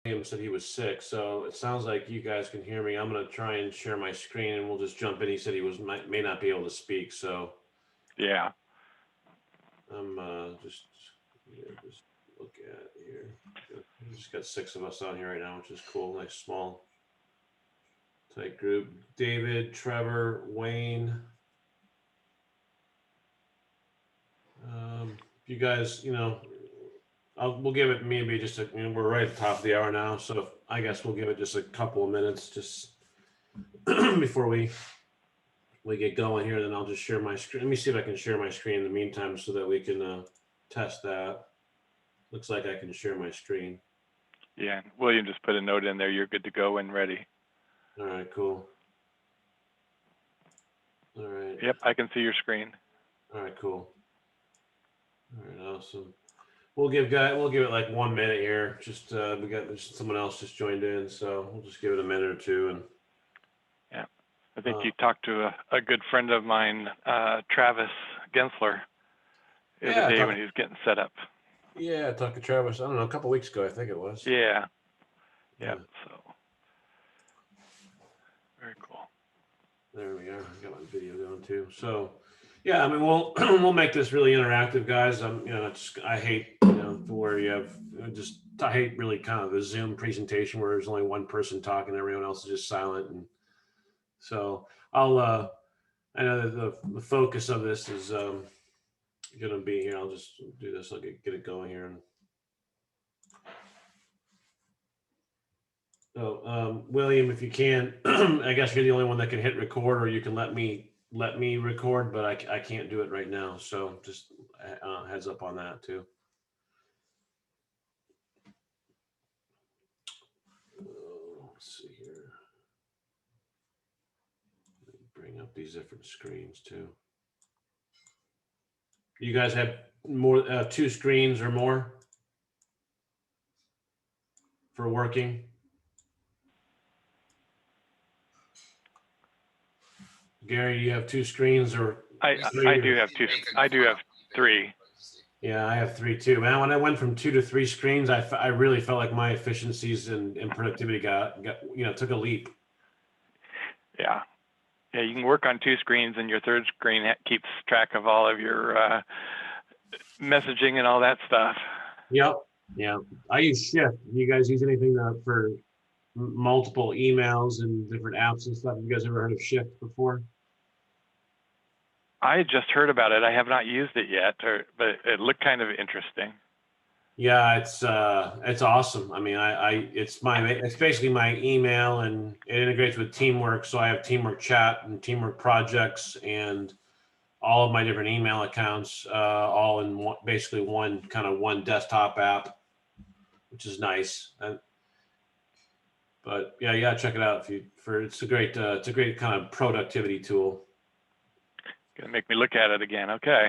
William said he was sick, so it sounds like you guys can hear me. I'm going to try and share my screen, and we'll just jump in. He said he may not be able to speak, so Yeah. I'm just look at here. We just got 6 of us on here right now, which is cool. Nice small tight group. David, Trevor, Wayne. If you guys, we'll give it maybe just we're right at the top of the hour now, so I guess we'll give it just a couple of minutes just before we get going here. Then I'll just share my screen. Let me see if I can share my screen in the meantime so that we can test that. Looks like I can share my screen. Yeah. William just put a note in there. You're good to go and ready. All right, cool. All right. Yep, I can see your screen. All right, cool. All right, awesome. We'll give it like 1 minute here. Just we got someone else just joined in, so we'll just give it a minute or two. And yeah, I think you talked to a good friend of mine, Travis Gensler, the other day when he was getting set up. Yeah, I talked to Travis. I don't know, a couple weeks ago, I think it was. Yeah. Yeah. So very cool. There we are. I got my video going too. So, yeah, I mean, we'll we'll make this really interactive, guys. I hate where you have I hate really kind of the Zoom presentation where there's only one person talking, everyone else is just silent. And so I'll I know that the focus of this is going to be here. I'll just do this. I'll get it going here. So, William, if you can, I guess you're the only one that can hit record, or you can let me record, but I can't do it right now. So just heads up on that too. Let's see here. Bring up these different screens too. You guys have more 2 screens or more for working? Gary, you have 2 screens, or I do have 2. I do have 3. Yeah, I have 3 too. Man, when I went from 2 to 3 screens, I really felt like my efficiencies and productivity got took a leap. Yeah. Yeah, you can work on 2 screens, and your third screen keeps track of all of your messaging and all that stuff. Yep. Yeah. I use Shift. You guys use anything for multiple emails and different apps and stuff? You guys ever heard of Shift before? I just heard about it. I have not used it yet, but it looked kind of interesting. Yeah, it's awesome. I mean, it's basically my email, and it integrates with Teamwork. So I have Teamwork Chat and Teamwork Projects and all of my different email accounts, all in basically one desktop app, which is nice. But yeah, check it out it's a great kind of productivity tool. Gonna make me look at it again. Okay.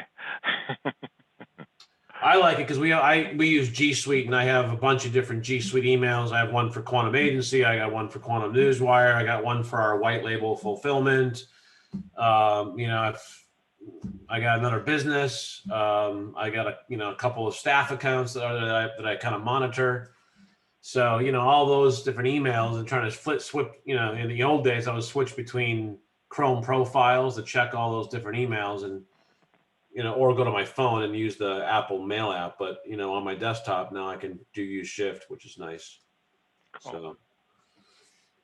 I like it because we use G Suite, and I have a bunch of different G Suite emails. I have one for Quantum Agency. I got one for Quantum Newswire. I got one for our white label fulfillment. I got another business. I got a couple of staff accounts that I kind of monitor. So all those different emails, and trying to switch. In the old days, I would switch between Chrome profiles to check all those different emails, and or go to my phone and use the Apple Mail app. But on my desktop now I can use Shift, which is nice. Cool. So,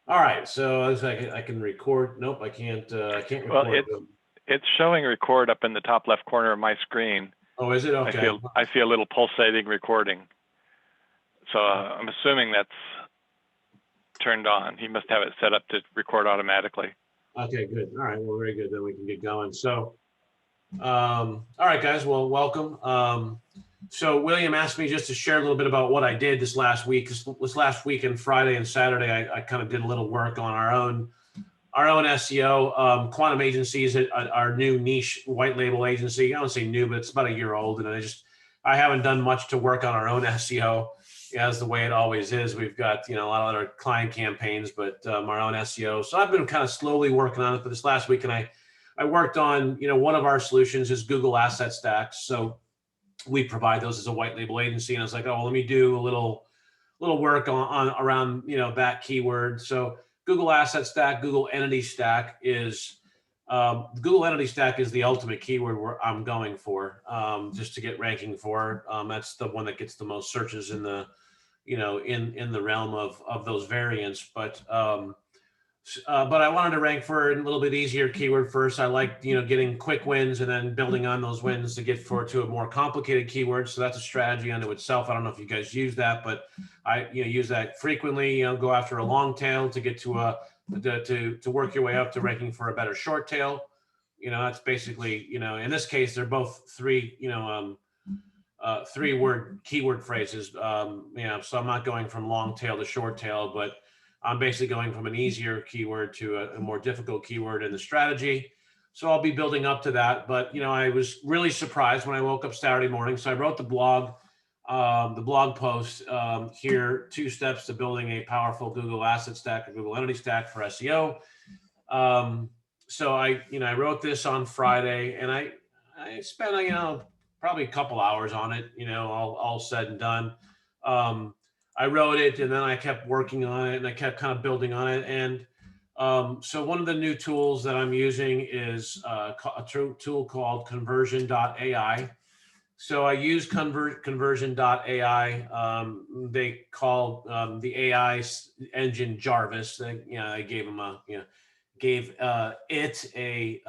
all right. So I can record. Nope, I can't. I can't record. Well, it's showing record up in the top left corner of my screen. Oh, is it? Okay. I see a little pulsating recording. So I'm assuming that's turned on. He must have it set up to record automatically. Okay, good. All right. Well, very good. Then we can get going. So. All right, guys. Well, welcome. So William asked me just to share a little bit about what I did this last week. This last weekend, Friday and Saturday, I kind of did a little work on our own SEO. Quantum Agency is our new niche white label agency. I don't say new, but it's about a year old, and I haven't done much to work on our own SEO, as the way it always is. We've got a lot of other client campaigns, but our own SEO. So I've been kind of slowly working on it for this last week, and I worked on, one of our solutions is Google Asset Stacks. So we provide those as a white label agency. And I was like, oh, well, let me do a little little work on around, that keyword. So Google Asset Stack, Google Entity Stack is Google Entity Stack is the ultimate keyword I'm going for, just to get ranking for. That's the one that gets the most searches in the, in the realm of those variants. But I wanted to rank for a little bit easier keyword first. I like, getting quick wins and then building on those wins to get to a more complicated keyword. So that's a strategy unto itself. I don't know if you guys use that, but I, use that frequently. Go after a long tail to get to to work your way up to ranking for a better short tail. That's basically, in this case, they're both three, 3-word keyword phrases. So I'm not going from long tail to short tail, but I'm basically going from an easier keyword to a more difficult keyword in the strategy. So I'll be building up to that. But, I was really surprised when I woke up Saturday morning. So I wrote the blog post here, 2 steps to building a powerful Google Asset Stack or Google Entity Stack for SEO. So I wrote this on Friday, and I spent, probably a couple hours on it, all said and done. I wrote it, and then I kept working on it, and I kept kind of building on it. And so one of the new tools that I'm using is a tool called conversion.ai. So I use conversion.ai. They call the AI engine Jarvis. I gave them gave it a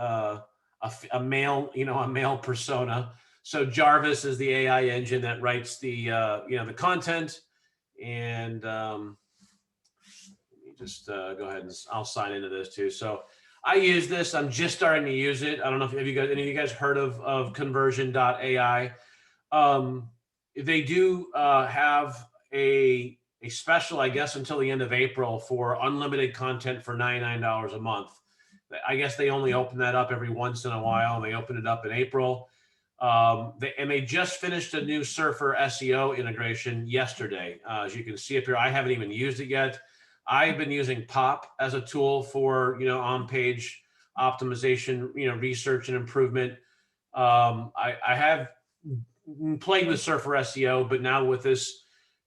male, a male persona. So Jarvis is the AI engine that writes the the content. And let me just go ahead and I'll sign into this too. So I use this. I'm just starting to use it. I don't know if any of you guys heard of conversion.ai. They do have a special, I guess, until the end of April for unlimited content for $99 a month. I guess they only open that up every once in a while, and they opened it up in April. They just finished a new Surfer SEO integration yesterday. As you can see up here, I haven't even used it yet. I've been using Pop as a tool for, on-page optimization, research and improvement. I have played with Surfer SEO, but now with this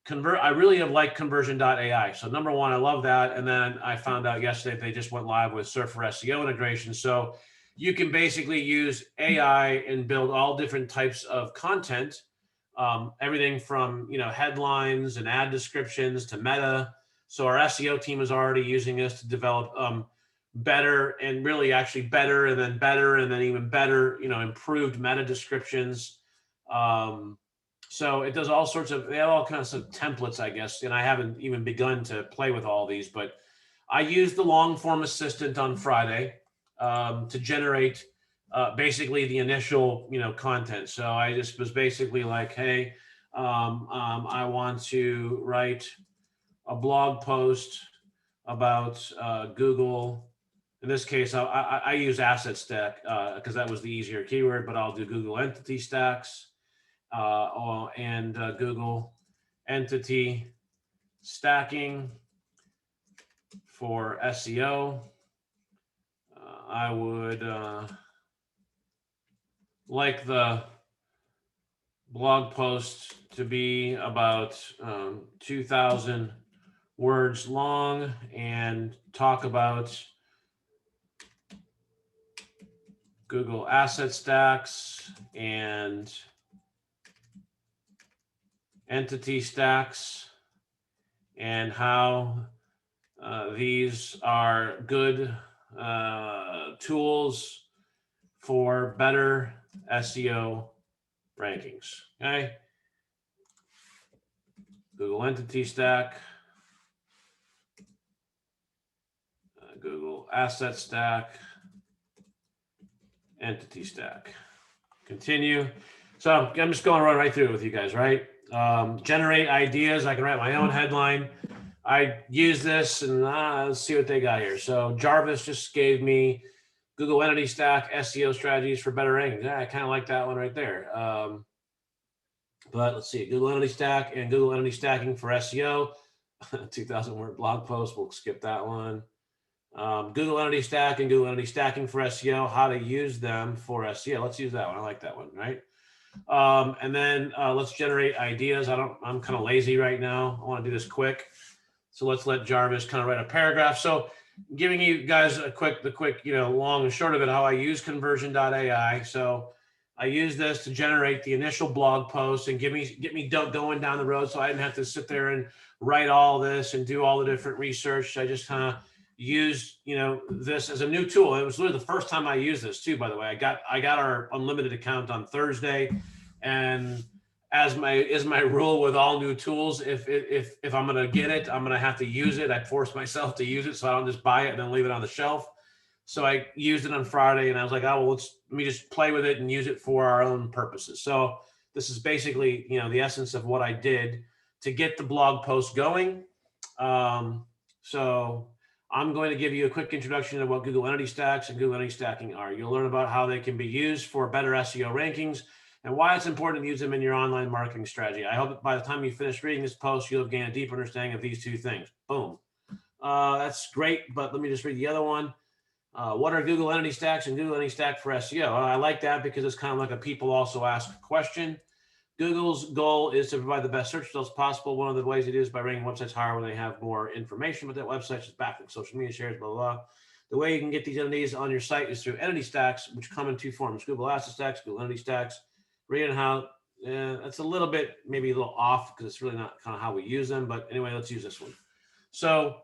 I really have liked conversion.ai. So number one, I love that. And then I found out yesterday they just went live with Surfer SEO integration. So you can basically use AI and build all different types of content, everything from, headlines and ad descriptions to meta. So our SEO team is already using this to develop better and really actually better and then even better, improved meta descriptions. So it does all sorts of, they have all kinds of templates, I guess. And I haven't even begun to play with all these, but I used the long form assistant on Friday to generate basically the initial, content. So I just was basically like, hey, I want to write a blog post about Google. In this case, I use Asset Stack because that was the easier keyword, but I'll do Google Entity Stacks and Google Entity Stacking for SEO. I would like the blog post to be about 2,000 words long and talk about Google Asset Stacks and Entity Stacks and how these are good tools for better SEO rankings. Okay. Google Entity Stack, Google Asset Stack, Entity Stack. Continue. So I'm just going right through it with you guys, right? Generate ideas. I can write my own headline. I use this and let's see what they got here. So Jarvis just gave me Google Entity Stack SEO strategies for better rankings. Yeah, I kind of like that one right there. But let's see, Google Entity Stack and Google Entity Stacking for SEO. 2,000 word blog post. We'll skip that one. Google Entity Stack and Google Entity Stacking for SEO, how to use them for SEO. Let's use that one. I like that one, right? And then let's generate ideas. I'm kind of lazy right now. I want to do this quick. So let's let Jarvis kind of write a paragraph. So giving you guys the quick, long and short of it, how I use conversion.ai. So I use this to generate the initial blog post and get me going down the road. So I didn't have to sit there and write all this and do all the different research. I just kind of used, this as a new tool. It was literally the first time I used this too, by the way. I got our unlimited account on Thursday, and as my rule with all new tools, if I'm going to get it, I'm going to have to use it. I force myself to use it, so I don't just buy it and then leave it on the shelf. So I used it on Friday, and I was like, oh, well, let me just play with it and use it for our own purposes. So this is basically, the essence of what I did to get the blog post going. So I'm going to give you a quick introduction to what Google Entity Stacks and Google Entity Stacking are. You'll learn about how they can be used for better SEO rankings and why it's important to use them in your online marketing strategy. I hope that by the time you finish reading this post, you'll have gained a deeper understanding of these two things. Boom. That's great, but let me just read the other one. What are Google Entity Stacks and Google Entity Stack for SEO? I like that because it's kind of like a people also ask question. Google's goal is to provide the best search results possible. One of the ways it is by ranking websites higher when they have more information about that website, such as backlinks, social media shares, blah, blah, blah. The way you can get these entities on your site is through entity stacks, which come in two forms: Google Asset Stacks, Google Entity Stacks. Reading how that's a little bit, maybe a little off because it's really not kind of how we use them. But anyway, let's use this one. So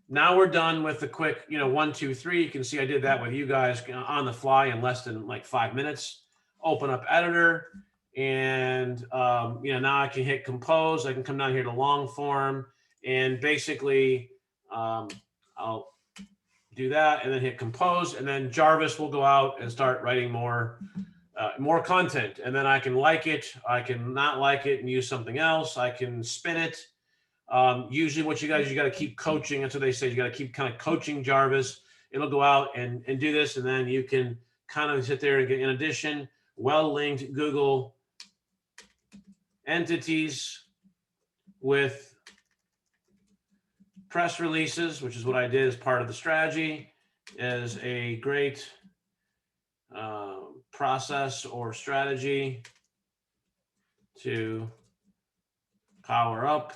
now we're done with the quick, 1, 2, 3. You can see I did that with you guys on the fly in less than like 5 minutes. Open up editor. And, now I can hit compose. I can come down here to long form, and basically I'll do that and then hit compose, and then Jarvis will go out and start writing more content. And then I can like it, I can not like it and use something else. I can spin it. Usually what you got to keep coaching. That's what they say. You got to keep kind of coaching Jarvis. It'll go out and do this. And then you can kind of sit there and get, in addition, well-linked Google entities with press releases, which is what I did as part of the strategy, is a great process or strategy to power up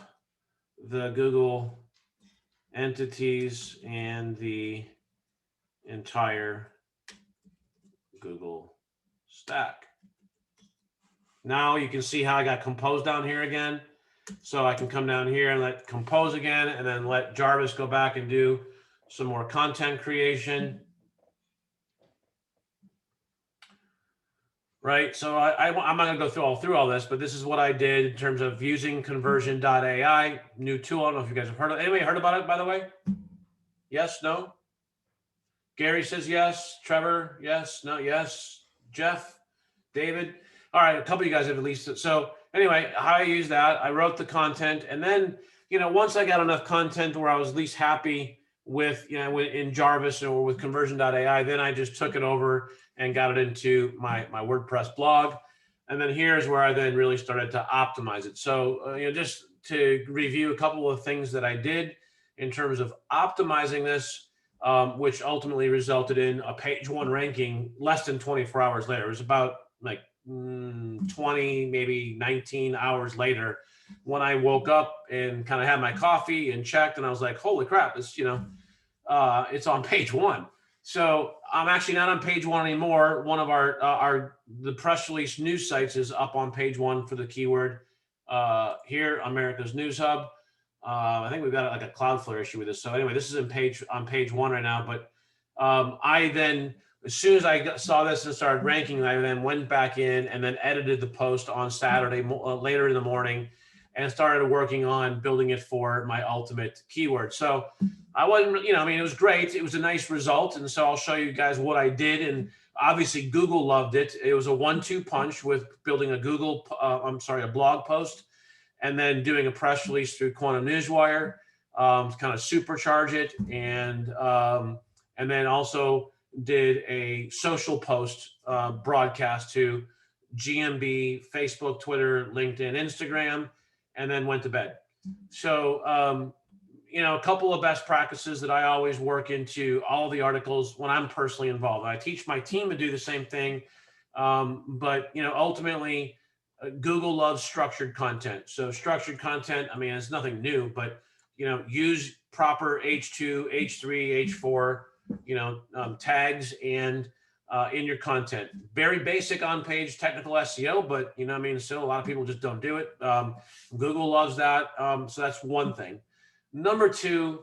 the Google entities and the entire Google stack. Now you can see how I got compose down here again. So I can come down here and let compose again, and then let Jarvis go back and do some more content creation. Right. So I'm not going to go through all this, but this is what I did in terms of using conversion.ai, new tool. I don't know if you guys have heard of it. Anybody heard about it, by the way? Yes, no? Gary says yes. Trevor, yes, no, yes. Jeff, David. All right, a couple of you guys have at least. So anyway, how I use that, I wrote the content, and then, once I got enough content where I was at least happy with, in Jarvis or with conversion.ai, then I just took it over and got it into my WordPress blog. And then here's where I then really started to optimize it. So, just to review a couple of things that I did in terms of optimizing this, which ultimately resulted in a page 1 ranking less than 24 hours later. It was about like 20, maybe 19 hours later when I woke up and kind of had my coffee and checked, and I was like, holy crap, it's, it's on page 1. So I'm actually not on page 1 anymore. One of the press release news sites is up on page 1 for the keyword here, America's News Hub. I think we've got like a Cloudflare issue with this. So anyway, this is on page 1 right now. But I then, as soon as I saw this and started ranking, I then went back in and then edited the post on Saturday later in the morning and started working on building it for my ultimate keyword. So I wasn't, it was great. It was a nice result. And so I'll show you guys what I did. And obviously Google loved it. It was a 1-2 punch with building a a blog post, and then doing a press release through Quantum Newswire to kind of supercharge it. And then also did a social post broadcast to GMB, Facebook, Twitter, LinkedIn, Instagram, and then went to bed. So, a couple of best practices that I always work into all the articles when I'm personally involved. I teach my team to do the same thing. But, you know, ultimately, Google loves structured content. So structured content, I mean, it's nothing new, but, you know, use proper H2, H3, H4, you know, tags and in your content. Very basic on-page technical SEO, but, you know, I mean, still a lot of people just don't do it. Google loves that. So that's one thing. Number two,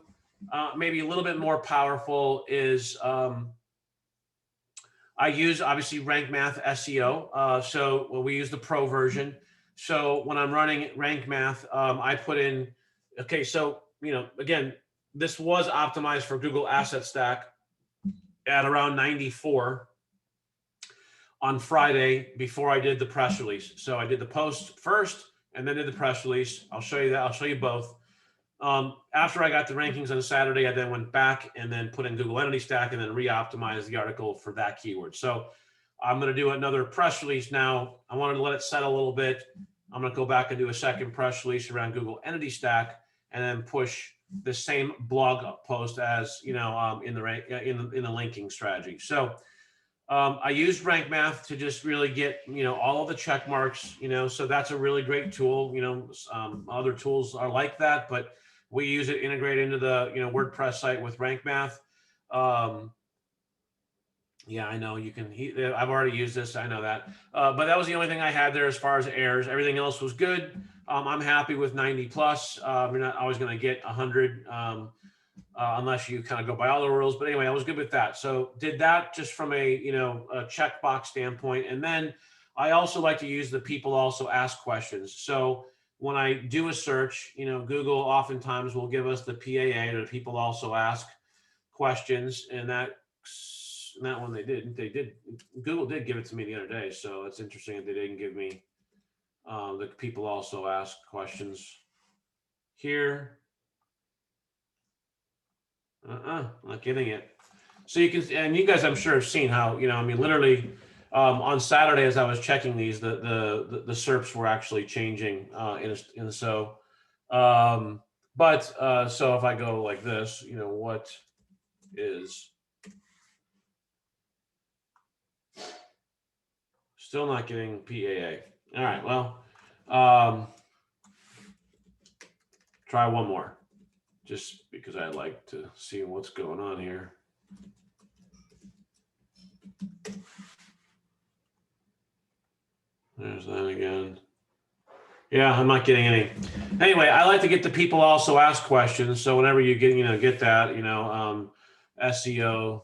maybe a little bit more powerful is I use obviously Rank Math SEO. So well, we use the pro version. So when I'm running Rank Math, I put in, okay, so, you know, again, this was optimized for Google Asset Stack at around 94 on Friday before I did the press release. So I did the post first and then did the press release. I'll show you that. I'll show you both. After I got the rankings on Saturday, I then went back and then put in Google Entity Stack and then re-optimized the article for that keyword. So I'm going to do another press release now. I wanted to let it settle a little bit. I'm going to go back and do a second press release around Google Entity Stack and then push the same blog post as, you know, in the linking strategy. So I used Rank Math to just really get, you know, all of the check marks, you know, so that's a really great tool. You know, other tools are like that, but we use it integrated into the, you know, WordPress site with Rank Math. Yeah, I know you can, I've already used this. I know that. But that was the only thing I had there as far as errors. Everything else was good. I'm happy with 90 plus. You're not always going to get 100 unless you kind of go by all the rules. But anyway, I was good with that. So did that just from a, you know, a checkbox standpoint. And then I also like to use the people also ask questions. So when I do a search, you know, Google oftentimes will give us the PAA, or people also ask questions, and that one they did. Google did give it to me the other day, so it's interesting that they didn't give me the people also ask questions here. Not getting it. So you can, and you guys, I'm sure, have seen how, you know, I mean, literally. On Saturday, as I was checking these, the SERPs were actually changing so if I go like this, you know, what is still not getting PAA. All right, well, try one more, just because I'd like to see what's going on here. There's that again. Yeah, I'm not getting any. Anyway, I like to get the people also ask questions. So whenever you get, you know, get that, you know, SEO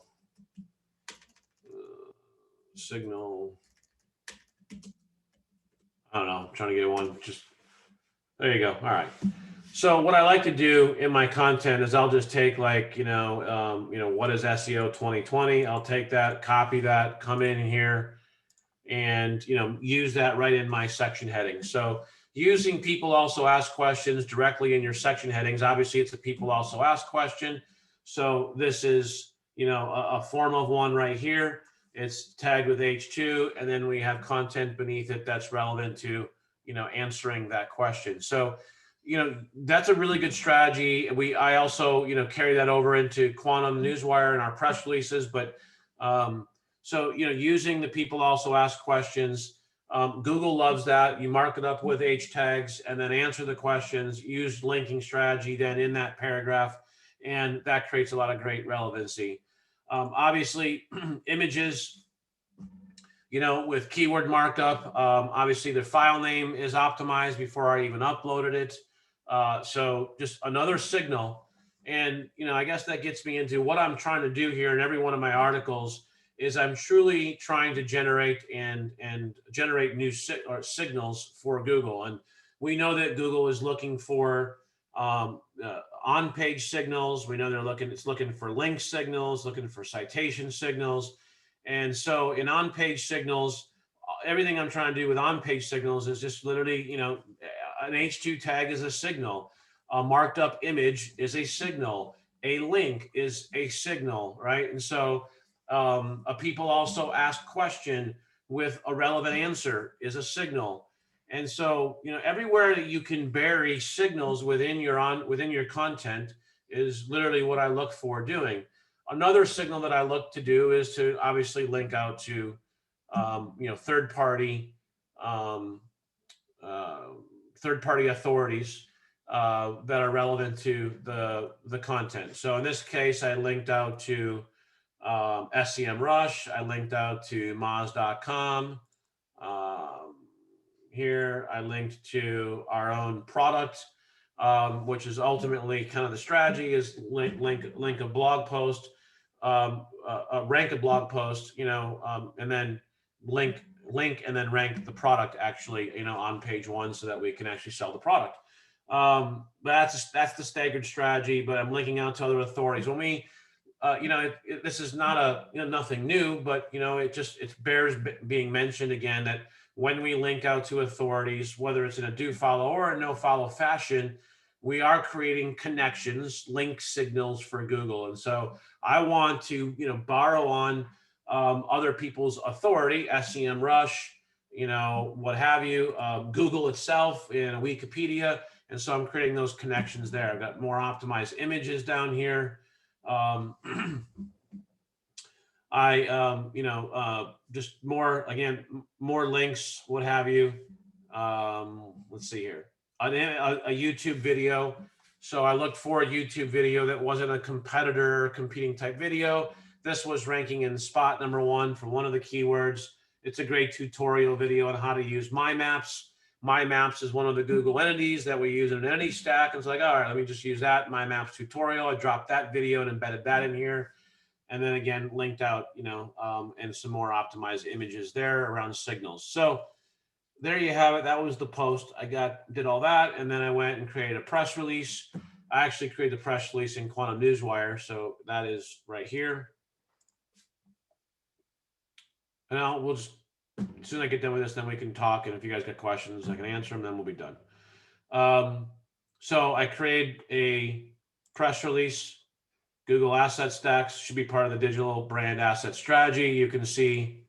signal. I don't know. I'm trying to get one. Just there you go. All right. So what I like to do in my content is I'll just take, like, you know, what is SEO 2020? I'll take that, copy that, come in here, and, you know, use that right in my section heading. So using people also ask questions directly in your section headings. Obviously, it's a people also ask question. So this is, you know, a form of one right here. It's tagged with H2, and then we have content beneath it that's relevant to, you know, answering that question. So, you know, that's a really good strategy. I also, you know, carry that over into Quantum Newswire and our press releases, but so, you know, using the people also ask questions. Google loves that. You mark it up with H tags and then answer the questions, use linking strategy then in that paragraph, and that creates a lot of great relevancy. Obviously, images, you know, with keyword markup, obviously the file name is optimized before I even uploaded it. So just another signal. And, you know, I guess that gets me into what I'm trying to do here in every one of my articles is I'm truly trying to generate and generate new signals for Google. And we know that Google is looking for on-page signals. We know it's looking for link signals, looking for citation signals. And so in on-page signals, everything I'm trying to do with on-page signals is just literally, you know, an H2 tag is a signal. A marked up image is a signal. A link is a signal, right? And so a people also ask question with a relevant answer is a signal. And so, you know, everywhere that you can bury signals within your content is literally what I look for doing. Another signal that I look to do is to obviously link out to third-party authorities that are relevant to the content. So in this case, I linked out to SEMrush. I linked out to Moz.com. Here, I linked to our own product, which is ultimately kind of the strategy is link a blog post, rank a blog post, and then link and then rank the product actually, on page one so that we can actually sell the product. But that's the staggered strategy, but I'm linking out to other authorities. When we, this is not nothing new, but it bears being mentioned again that when we link out to authorities, whether it's in a do follow or a no follow fashion, we are creating connections, link signals for Google. And so I want to, borrow on other people's authority, SEMrush, what have you, Google itself, in Wikipedia. And so I'm creating those connections there. I've got more optimized images down here. Just more links, what have you. Let's see here, a YouTube video. So I looked for a YouTube video that wasn't a competitor competing type video. This was ranking in spot number 1 for one of the keywords. It's a great tutorial video on how to use My Maps. My Maps is one of the Google entities that we use in an entity stack. And it's like, all right, let me just use that My Maps tutorial. I dropped that video and embedded that in here. And then again, linked out, and some more optimized images there around signals. So there you have it. That was the post. I did all that. And then I went and created a press release. I actually created the press release in Quantum Newswire. So that is right here. And we'll just, as soon as I get done with this, then we can talk. And if you guys got questions, I can answer them, then we'll be done. So I created a press release. Google Asset Stacks should be part of the digital brand asset strategy. You can see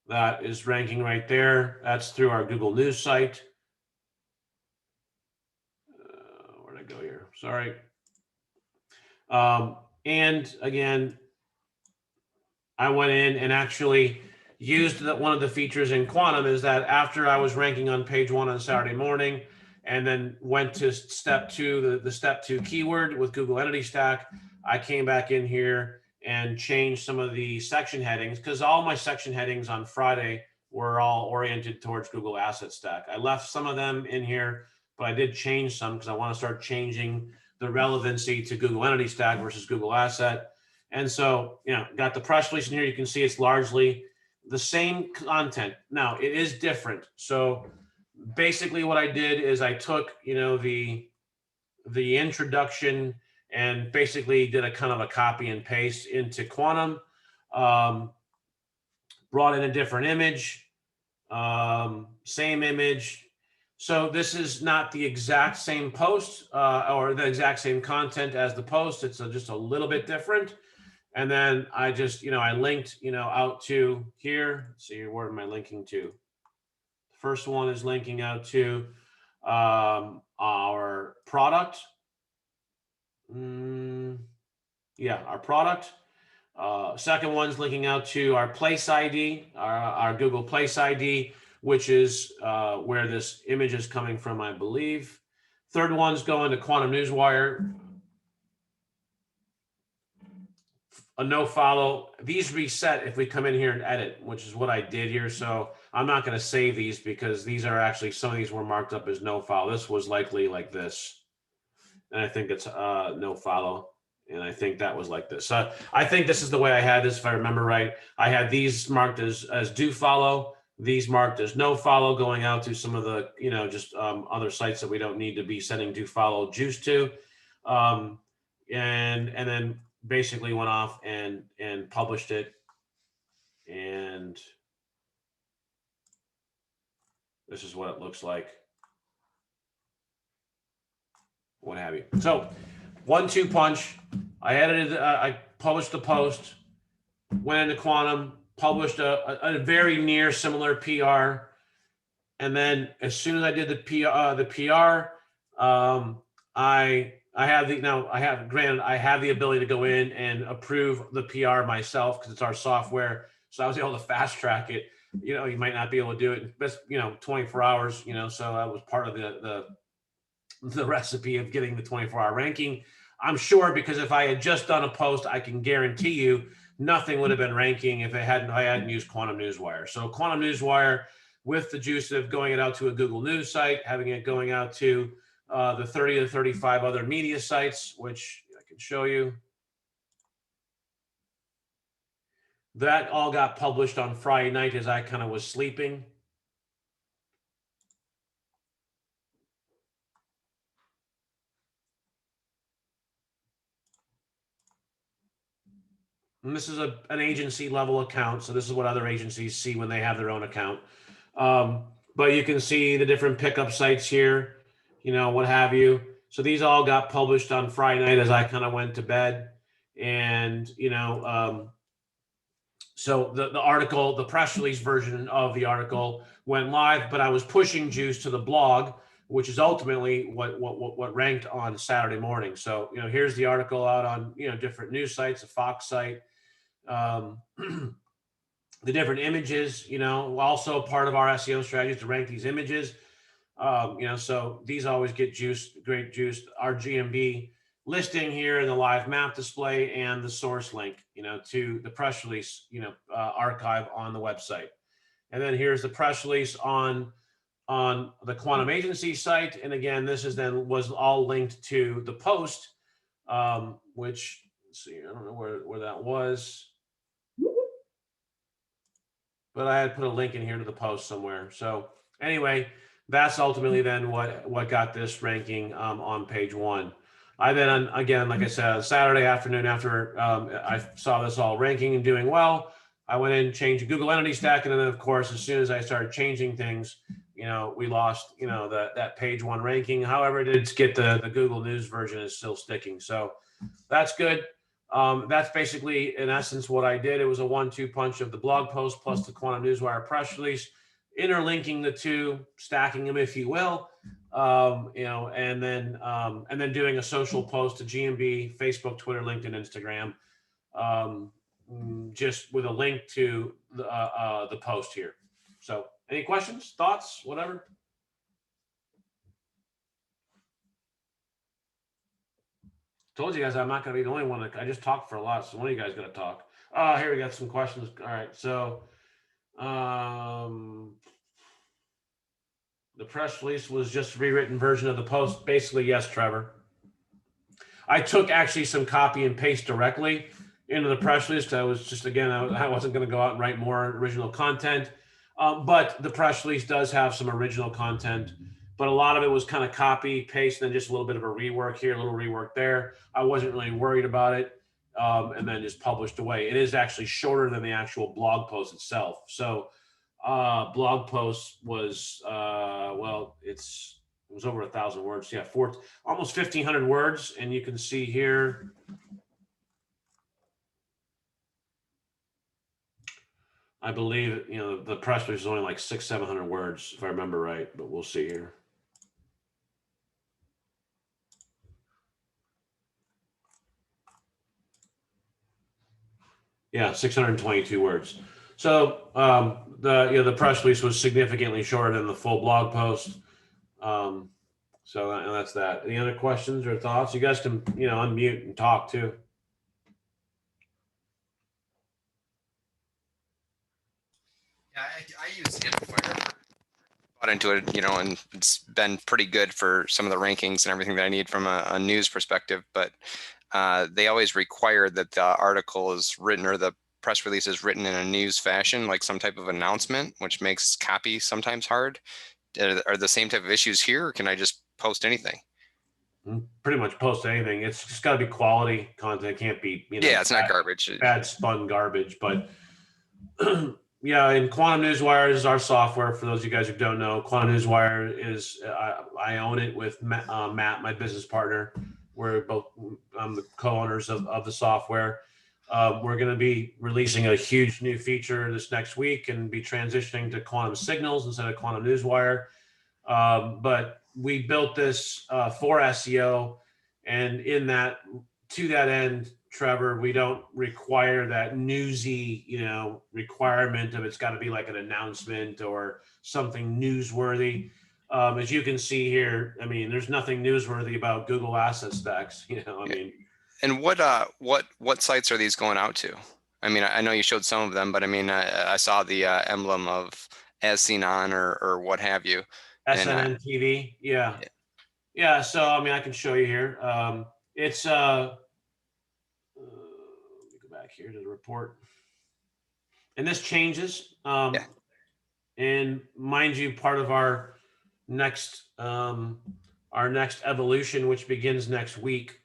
that is ranking right there. That's through our Google News site. Where'd I go here? Sorry. And again, I went in and actually used one of the features in Quantum is that after I was ranking on page 1 on Saturday morning, and then went to step 2, the step 2 keyword with Google Entity Stack, I came back in here and changed some of the section headings because all my section headings on Friday were all oriented towards Google Asset Stack. I left some of them in here, but I did change some because I want to start changing the relevancy to Google Entity Stack versus Google Asset. And so, got the press release in here. You can see it's largely the same content. Now, it is different. So basically what I did is I took, the introduction and basically did a kind of a copy and paste into Quantum, brought in a different image, same image. So this is not the exact same post or the exact same content as the post. It's just a little bit different. And then I just, I linked, out to here. Let's see, where am I linking to? First one is linking out to our product. Our product. Second one's linking out to our place ID, our Google Place ID, which is where this image is coming from, I believe. Third one's going to Quantum Newswire. A no follow. These reset if we come in here and edit, which is what I did here. So I'm not going to save these because these are actually, some of these were marked up as no follow. This was likely like this. And I think it's no follow. And I think that was like this. So I think this is the way I had this, if I remember right. I had these marked as do follow, these marked as no follow, going out to some of the, just other sites that we don't need to be sending do follow juice to. And then basically went off and published it, and this is what it looks like, what have you. So 1-2 punch. I edited, I published the post, went into Quantum, published a very near similar PR, and then as soon as I did the PR, I have the ability to go in and approve the PR myself because it's our software. So I was able to fast track it. You might not be able to do it in best, 24 hours, so that was part of the recipe of getting the 24-hour ranking. I'm sure, because if I had just done a post, I can guarantee you nothing would have been ranking if I hadn't used Quantum Newswire. So Quantum Newswire, with the juice of going it out to a Google News site, having it going out to the 30 to 35 other media sites, which I can show you. That all got published on Friday night as I kind of was sleeping. And this is an agency level account. So this is what other agencies see when they have their own account. But you can see the different pickup sites here, what have you. So these all got published on Friday night as I kind of went to bed. And, so the article, the press release version of the article went live, but I was pushing juice to the blog, which is ultimately what ranked on Saturday morning. So, here's the article out on, different news sites, a Fox site. The different images, also part of our SEO strategy is to rank these images. So these always get great juice. Our GMB listing here in the live map display and the source link, to the press release, archive on the website. And then here's the press release on the Quantum Agency site. And again, this was all linked to the post, which, let's see, I don't know where that was, but I had put a link in here to the post somewhere. So anyway, that's ultimately then what got this ranking on page 1. I then, again, like I said, Saturday afternoon, after I saw this all ranking and doing well, I went in and changed the Google Entity Stack. And then, of course, as soon as I started changing things, we lost, that page 1 ranking. However, it did get the Google News version is still sticking. So that's good. That's basically, in essence, what I did. It was a 1-2 punch of the blog post plus the Quantum Newswire press release, interlinking the two, stacking them, if you will, and then doing a social post to GMB, Facebook, Twitter, LinkedIn, Instagram, just with a link to the post here. So, any questions, thoughts, whatever? Told you guys I'm not going to be the only one. I just talked for a lot, so one of you guys got to talk. Here we got some questions. All right, so the press release was just a rewritten version of the post. Basically, yes, Trevor. I took actually some copy and paste directly into the press release. I was just, again, I wasn't going to go out and write more original content, but the press release does have some original content. But a lot of it was kind of copy, paste, and then just a little bit of a rework here, a little rework there. I wasn't really worried about it, and then just published away. It is actually shorter than the actual blog post itself. So blog post was, it was over 1,000 words. Yeah, almost 1,500 words. And you can see here, I believe, the press release is only like 600-700 words, if I remember right, but we'll see here. Yeah, 622 words. So the press release was significantly shorter than the full blog post. So that's that. Any other questions or thoughts? You guys can unmute and talk too. Yeah, I use Newswire. Bought into it, and it's been pretty good for some of the rankings and everything that I need from a news perspective. But they always require that the article is written or the press release is written in a news fashion, like some type of announcement, which makes copy sometimes hard. Are the same type of issues here, or can I just post anything? Pretty much post anything. It's just got to be quality content. It can't be, yeah, it's not garbage. Bad spun garbage. But yeah, and Quantum Newswire is our software. For those of you guys who don't know, Quantum Newswire is I own it with Matt, my business partner. We're both the co-owners of the software. We're going to be releasing a huge new feature this next week and be transitioning to Quantum Signals instead of Quantum Newswire. But we built this for SEO, and to that end, Trevor, we don't require that newsy, requirement of it's got to be like an announcement or something newsworthy. As you can see here, I mean, there's nothing newsworthy about Google Asset Stacks. And what sites are these going out to? I mean, I know you showed some of them, but I mean, I saw the emblem of as seen on or what have you. SNN TV, yeah. Yeah, so I mean, I can show you here. It's let me go back here to the report, and this changes. Yeah. And mind you, part of our next evolution, which begins next week,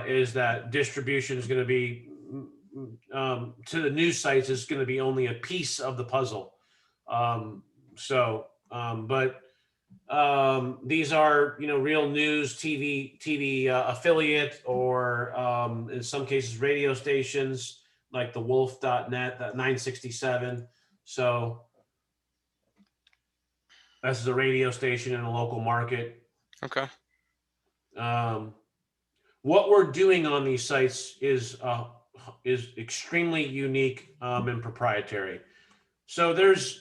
is that distribution is going to be to the news sites is going to be only a piece of the puzzle. But these are, real news TV affiliate, or in some cases radio stations like the wolf.net, that 967. So this is a radio station in a local market. Okay. What we're doing on these sites is extremely unique and proprietary. So this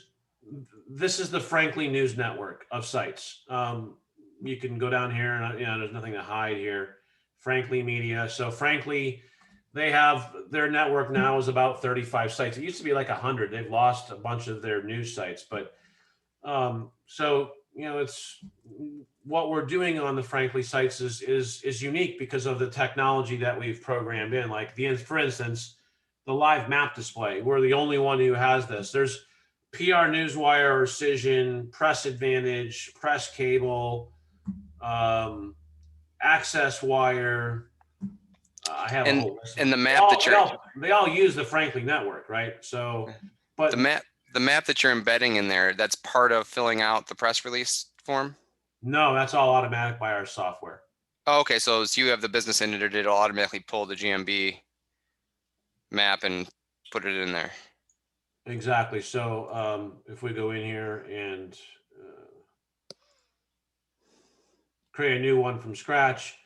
is the Frankly News network of sites. You can go down here and there's nothing to hide here. Frankly Media. So Frankly, they have their network now is about 35 sites. It used to be like 100. They've lost a bunch of their news sites, but it's what we're doing on the Frankly sites is unique because of the technology that we've programmed in. Like for instance, the live map display. We're the only one who has this. There's PR Newswire, Precision, Press Advantage, Press Cable, Access Wire. I have a whole list. And the map they all use the Frankly network, right? So, but the map that you're embedding in there, that's part of filling out the press release form? No, that's all automatic by our software. Oh, okay, so as you have the business entity, it'll automatically pull the GMB map and put it in there. Exactly. So if we go in here and create a new one from scratch,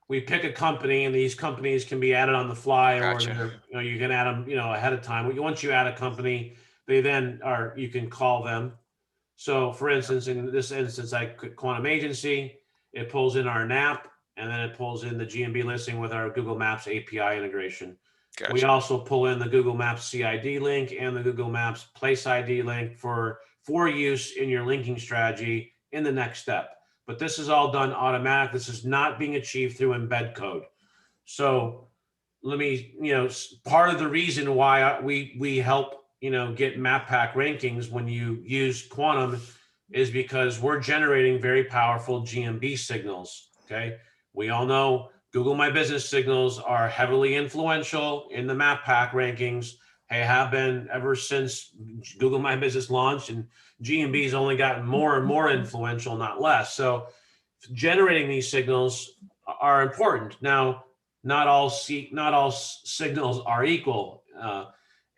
we pick a company, and these companies can be added on the fly, Gotcha. or you can add them, ahead of time. Once you add a company, they then you can call them. So for instance, in this instance, I click Quantum Agency, it pulls in our NAP, and then it pulls in the GMB listing with our Google Maps API integration. Gotcha. We also pull in the Google Maps CID link and the Google Maps Place ID link for use in your linking strategy in the next step. But this is all done automatic. This is not being achieved through embed code. So let me, part of the reason why we help, get map pack rankings when you use Quantum is because we're generating very powerful GMB signals. Okay. We all know Google My Business signals are heavily influential in the map pack rankings. They have been ever since Google My Business launched, and GMB's only gotten more and more influential, not less. So generating these signals are important. Now, not all signals are equal.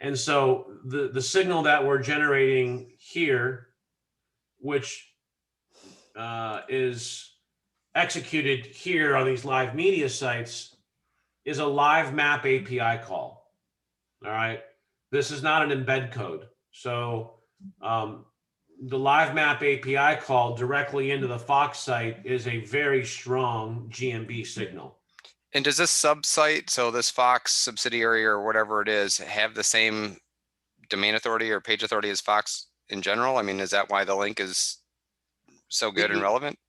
And so the signal that we're generating here, which is executed here on these live media sites, is a live map API call. All right. This is not an embed code. So the live map API call directly into the Fox site is a very strong GMB signal. And does this sub-site, so this Fox subsidiary or whatever it is, have the same domain authority or page authority as Fox in general? I mean, is that why the link is so good and relevant?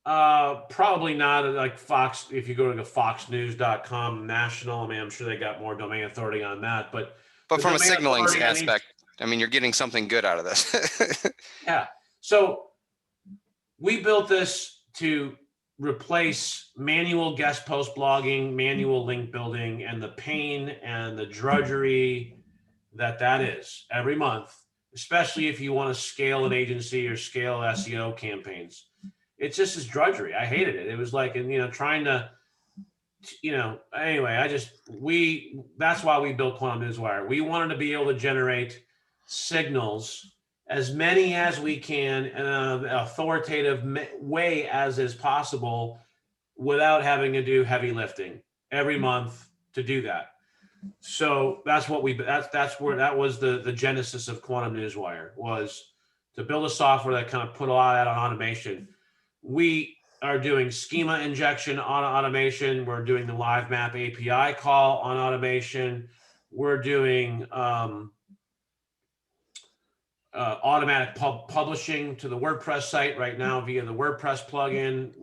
Probably not. Like Fox, if you go to the foxnews.com national, I mean, I'm sure they got more domain authority on that, but from a signaling aspect, I mean, you're getting something good out of this. Yeah. So we built this to replace manual guest post blogging, manual link building, and the pain and the drudgery that is every month, especially if you want to scale an agency or scale SEO campaigns. It's just as drudgery. I hated it. It was like, trying to, anyway, that's why we built Quantum Newswire. We wanted to be able to generate signals, as many as we can, in an authoritative way as is possible, without having to do heavy lifting every month to do that. So that's what that's where that was the genesis of Quantum Newswire, was to build a software that kind of put a lot of that on automation. We are doing schema injection on automation. We're doing the live map API call on automation. We're doing automatic publishing to the WordPress site right now via the WordPress plugin.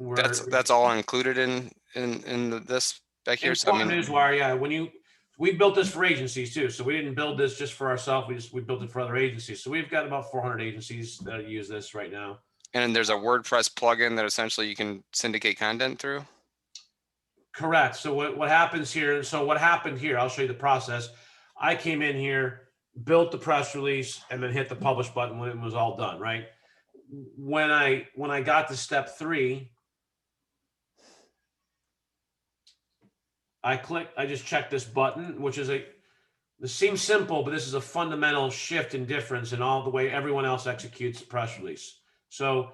That's all included in this back here. So I Quantum mean, Newswire, yeah. We built this for agencies too, so we didn't build this just for ourselves. We built it for other agencies. So we've got about 400 agencies that use this right now. and there's a WordPress plugin that essentially you can syndicate content through. Correct. So what happens here? So what happened here? I'll show you the process. I came in here, built the press release, and then hit the publish button when it was all done. Right. When I got to step 3, I just checked this button, which is this seems simple, but this is a fundamental shift and difference in all the way everyone else executes a press release. So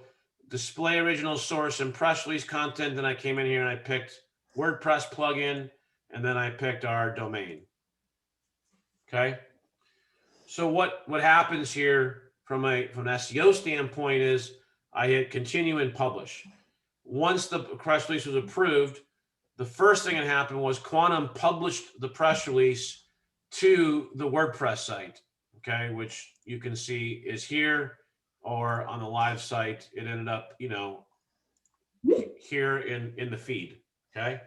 display original source and press release content. Then I came in here and I picked WordPress plugin, and then I picked our domain. Okay. So what happens here from an SEO standpoint is I hit continue and publish. Once the press release was approved, the first thing that happened was Quantum published the press release to the WordPress site, okay, which you can see is here, or on the live site, it ended up, here in the feed, okay?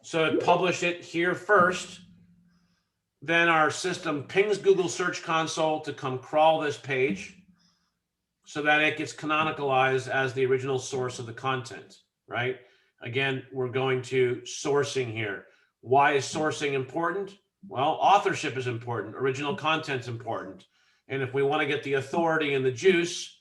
So it published it here first, then our system pings Google Search Console to come crawl this page so that it gets canonicalized as the original source of the content, right? Again, we're going to sourcing here. Why is sourcing important? Well, authorship is important. Original content's important. And if we want to get the authority and the juice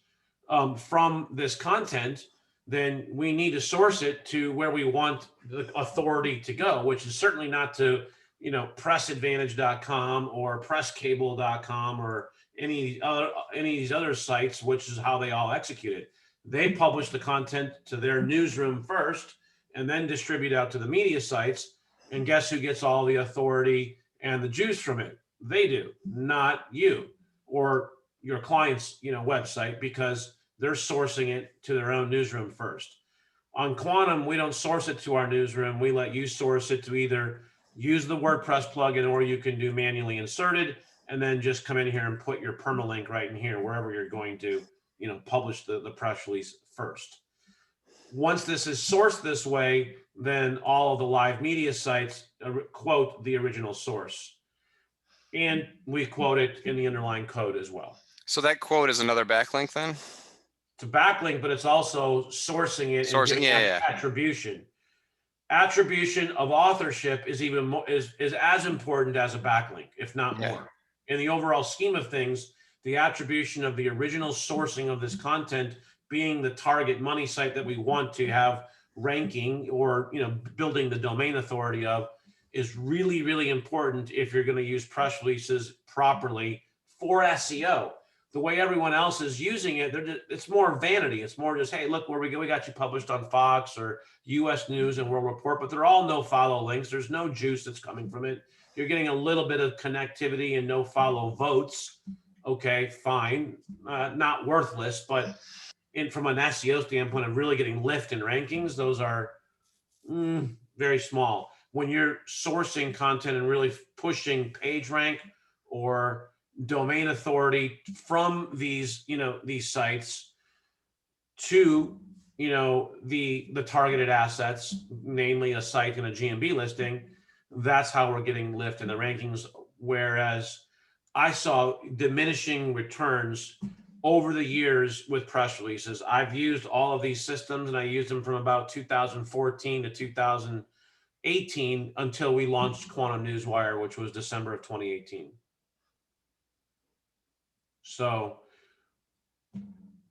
from this content, then we need to source it to where we want the authority to go, which is certainly not to, pressadvantage.com or presscable.com or any of these other sites, which is how they all execute it. They publish the content to their newsroom first and then distribute out to the media sites. And guess who gets all the authority and the juice from it? They do, not you or your client's, website, because they're sourcing it to their own newsroom first. On Quantum, we don't source it to our newsroom. We let you source it to either use the WordPress plugin, or you can do manually inserted and then just come in here and put your permalink right in here, wherever you're going to, publish the press release first. Once this is sourced this way, then all of the live media sites quote the original source. And we quote it in the underlying code as well. So that quote is another backlink then? It's a backlink, but it's also sourcing it. Sourcing, yeah. Attribution. Attribution of authorship is even more, is as important as a backlink, if not more. In the overall scheme of things, the attribution of the original sourcing of this content being the target money site that we want to have ranking or, building the domain authority of is really, really important if you're going to use press releases properly for SEO. The way everyone else is using it, it's more vanity. It's more just, hey, look where we go. We got you published on Fox or US News and World Report, but they're all no follow links. There's no juice that's coming from it. You're getting a little bit of connectivity and no follow votes. Okay, fine. Not worthless, but from an SEO standpoint of really getting lift in rankings, those are very small. When you're sourcing content and really pushing page rank or domain authority from these, these sites to, the targeted assets, namely a site and a GMB listing, that's how we're getting lift in the rankings. Whereas I saw diminishing returns over the years with press releases. I've used all of these systems, and I used them from about 2014 to 2018 until we launched Quantum Newswire, which was December of 2018. So,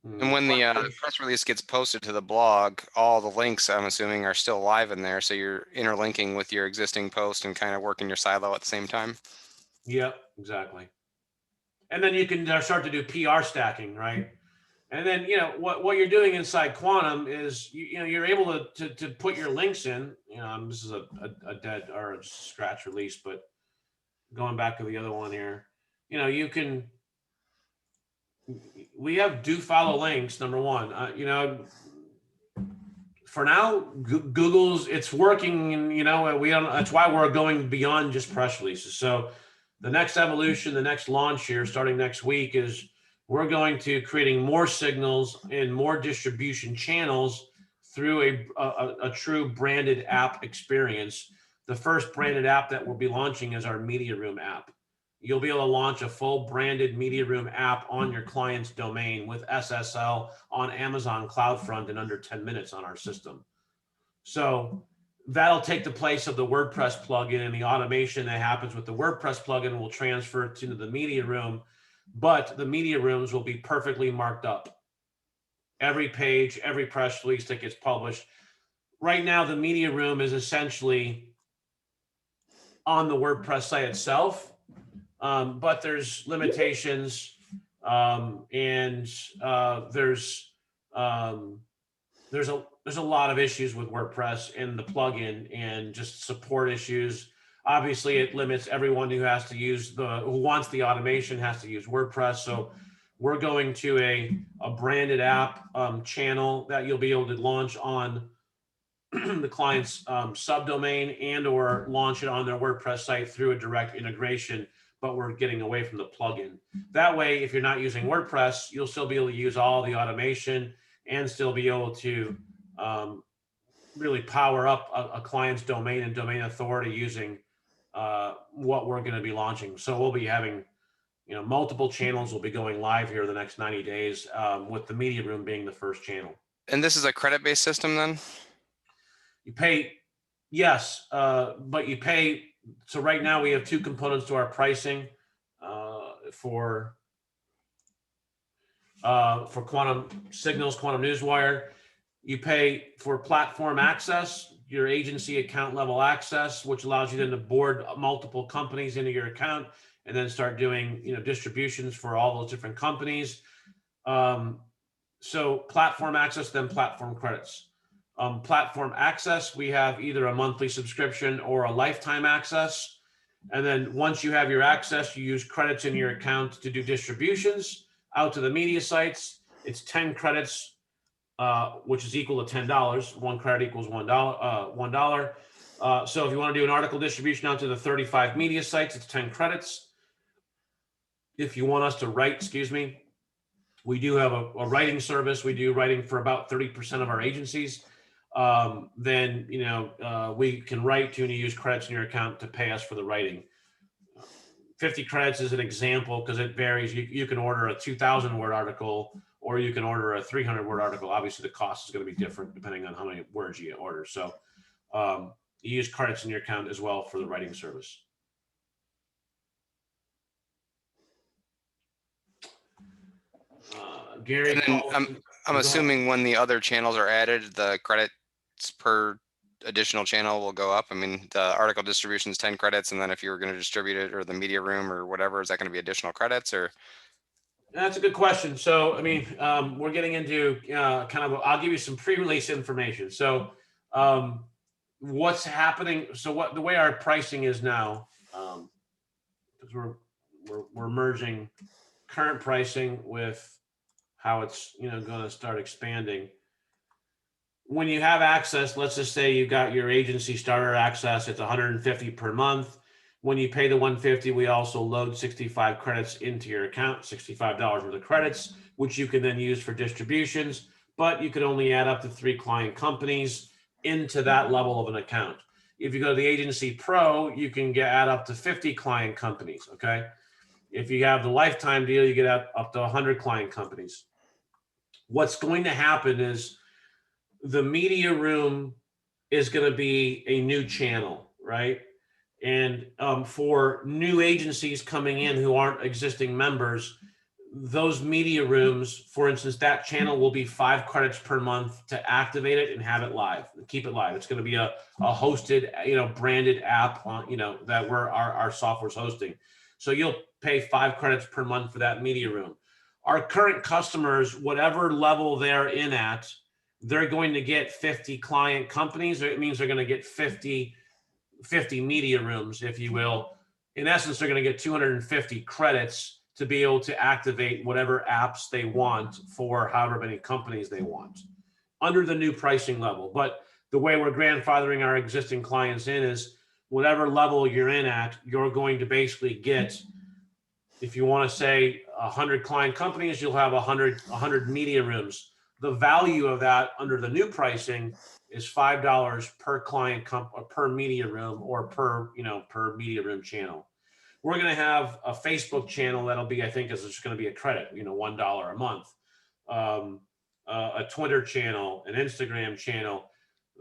and when the press release gets posted to the blog, all the links, I'm assuming, are still live in there. So you're interlinking with your existing post and kind of working your silo at the same time. Yep, exactly. And then you can start to do PR stacking, right? And then, what you're doing inside Quantum is, you're able to put your links in, this is a dead or a scratch release, but going back to the other one here, we have do follow links, number one, for now, Google's, it's working, and we don't. That's why we're going beyond just press releases. So, the next evolution, the next launch here, starting next week, is we're going to creating more signals and more distribution channels through a true branded app experience. The first branded app that we'll be launching is our Media Room app. You'll be able to launch a full branded Media Room app on your client's domain with SSL on Amazon CloudFront in under 10 minutes on our system. So that'll take the place of the WordPress plugin, and the automation that happens with the WordPress plugin will transfer to the Media Room, but the Media Rooms will be perfectly marked up. Every page, every press release that gets published. Right now, the Media Room is essentially on the WordPress site itself. But there's limitations, and there's a lot of issues with WordPress and the plugin, and just support issues. Obviously, it limits everyone who has to use who wants the automation has to use WordPress. So we're going to a branded app channel that you'll be able to launch on the client's subdomain, and or launch it on their WordPress site through a direct integration. But we're getting away from the plugin. That way, if you're not using WordPress, you'll still be able to use all the automation and still be able to really power up a client's domain and domain authority using what we're going to be launching. So we'll be having, multiple channels will be going live here the next 90 days, with the Media Room being the first channel. And this is a credit-based system then? You pay, yes, but you pay. So right now we have two components to our pricing for Quantum Signals, Quantum Newswire. You pay for platform access, your agency account level access, which allows you then to board multiple companies into your account and then start doing distributions for all those different companies. So platform access, then platform credits. Platform access, we have either a monthly subscription or a lifetime access. And then once you have your access, you use credits in your account to do distributions out to the media sites. It's 10 credits, which is equal to $10. One credit equals $1. So if you want to do an article distribution out to the 35 media sites, it's 10 credits. If you want us to write, we do have a writing service. We do writing for about 30% of our agencies. Then we can write to, and you use credits in your account to pay us for the writing. 50 credits is an example because it varies. You can order a 2,000 word article, or you can order a 300 word article. Obviously, the cost is going to be different depending on how many words you order. So you use credits in your account as well for the writing service. Gary, I'm assuming when the other channels are added, the credits per additional channel will go up. I mean, the article distribution is 10 credits, and then if you were going to distribute it, or the Media Room or whatever, is that going to be additional credits, or? That's a good question. So, I mean, we're getting into I'll give you some pre-release information. So what's happening? So the way our pricing is now, because we're merging current pricing with how it's going to start expanding. When you have access, let's just say you got your agency starter access, it's $150 per month. When you pay the $150, we also load 65 credits into your account, $65 worth of credits, which you can then use for distributions, but you can only add up to 3 client companies into that level of an account. If you go to the Agency Pro, you can add up to 50 client companies, okay? If you have the lifetime deal, you get up to 100 client companies. What's going to happen is the Media Room is going to be a new channel, right? And for new agencies coming in who aren't existing members, those Media Rooms, for instance, that channel will be 5 credits per month to activate it and have it live, keep it live. It's going to be a hosted, branded app, that our software's hosting. So you'll pay 5 credits per month for that Media Room. our current customers, whatever level they're in at, they're going to get 50 client companies. It means they're going to get 50 media rooms, if you will. In essence, they're going to get 250 credits to be able to activate whatever apps they want for however many companies they want under the new pricing level. But the way we're grandfathering our existing clients in is whatever level you're in at, you're going to basically get, if you want to say 100 client companies, you'll have 100 media rooms. The value of that under the new pricing is $5 per client or per media room, or per media room channel. We're going to have a Facebook channel that'll be, I think, is just going to be a credit, $1 a month. A Twitter channel, an Instagram channel.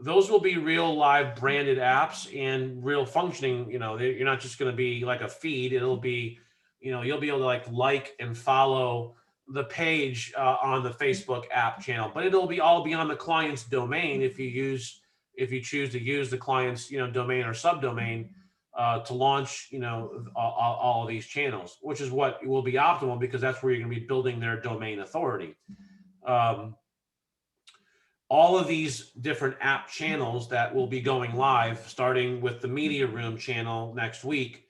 Those will be real live branded apps and real functioning. You're not just going to be like a feed. It'll be, you'll be able to like and follow the page on the Facebook app channel, but it'll be all be on the client's domain if you choose to use the client's domain or subdomain to launch all of these channels, which is what will be optimal, because that's where you're going to be building their domain authority. All of these different app channels that will be going live, starting with the media room channel next week,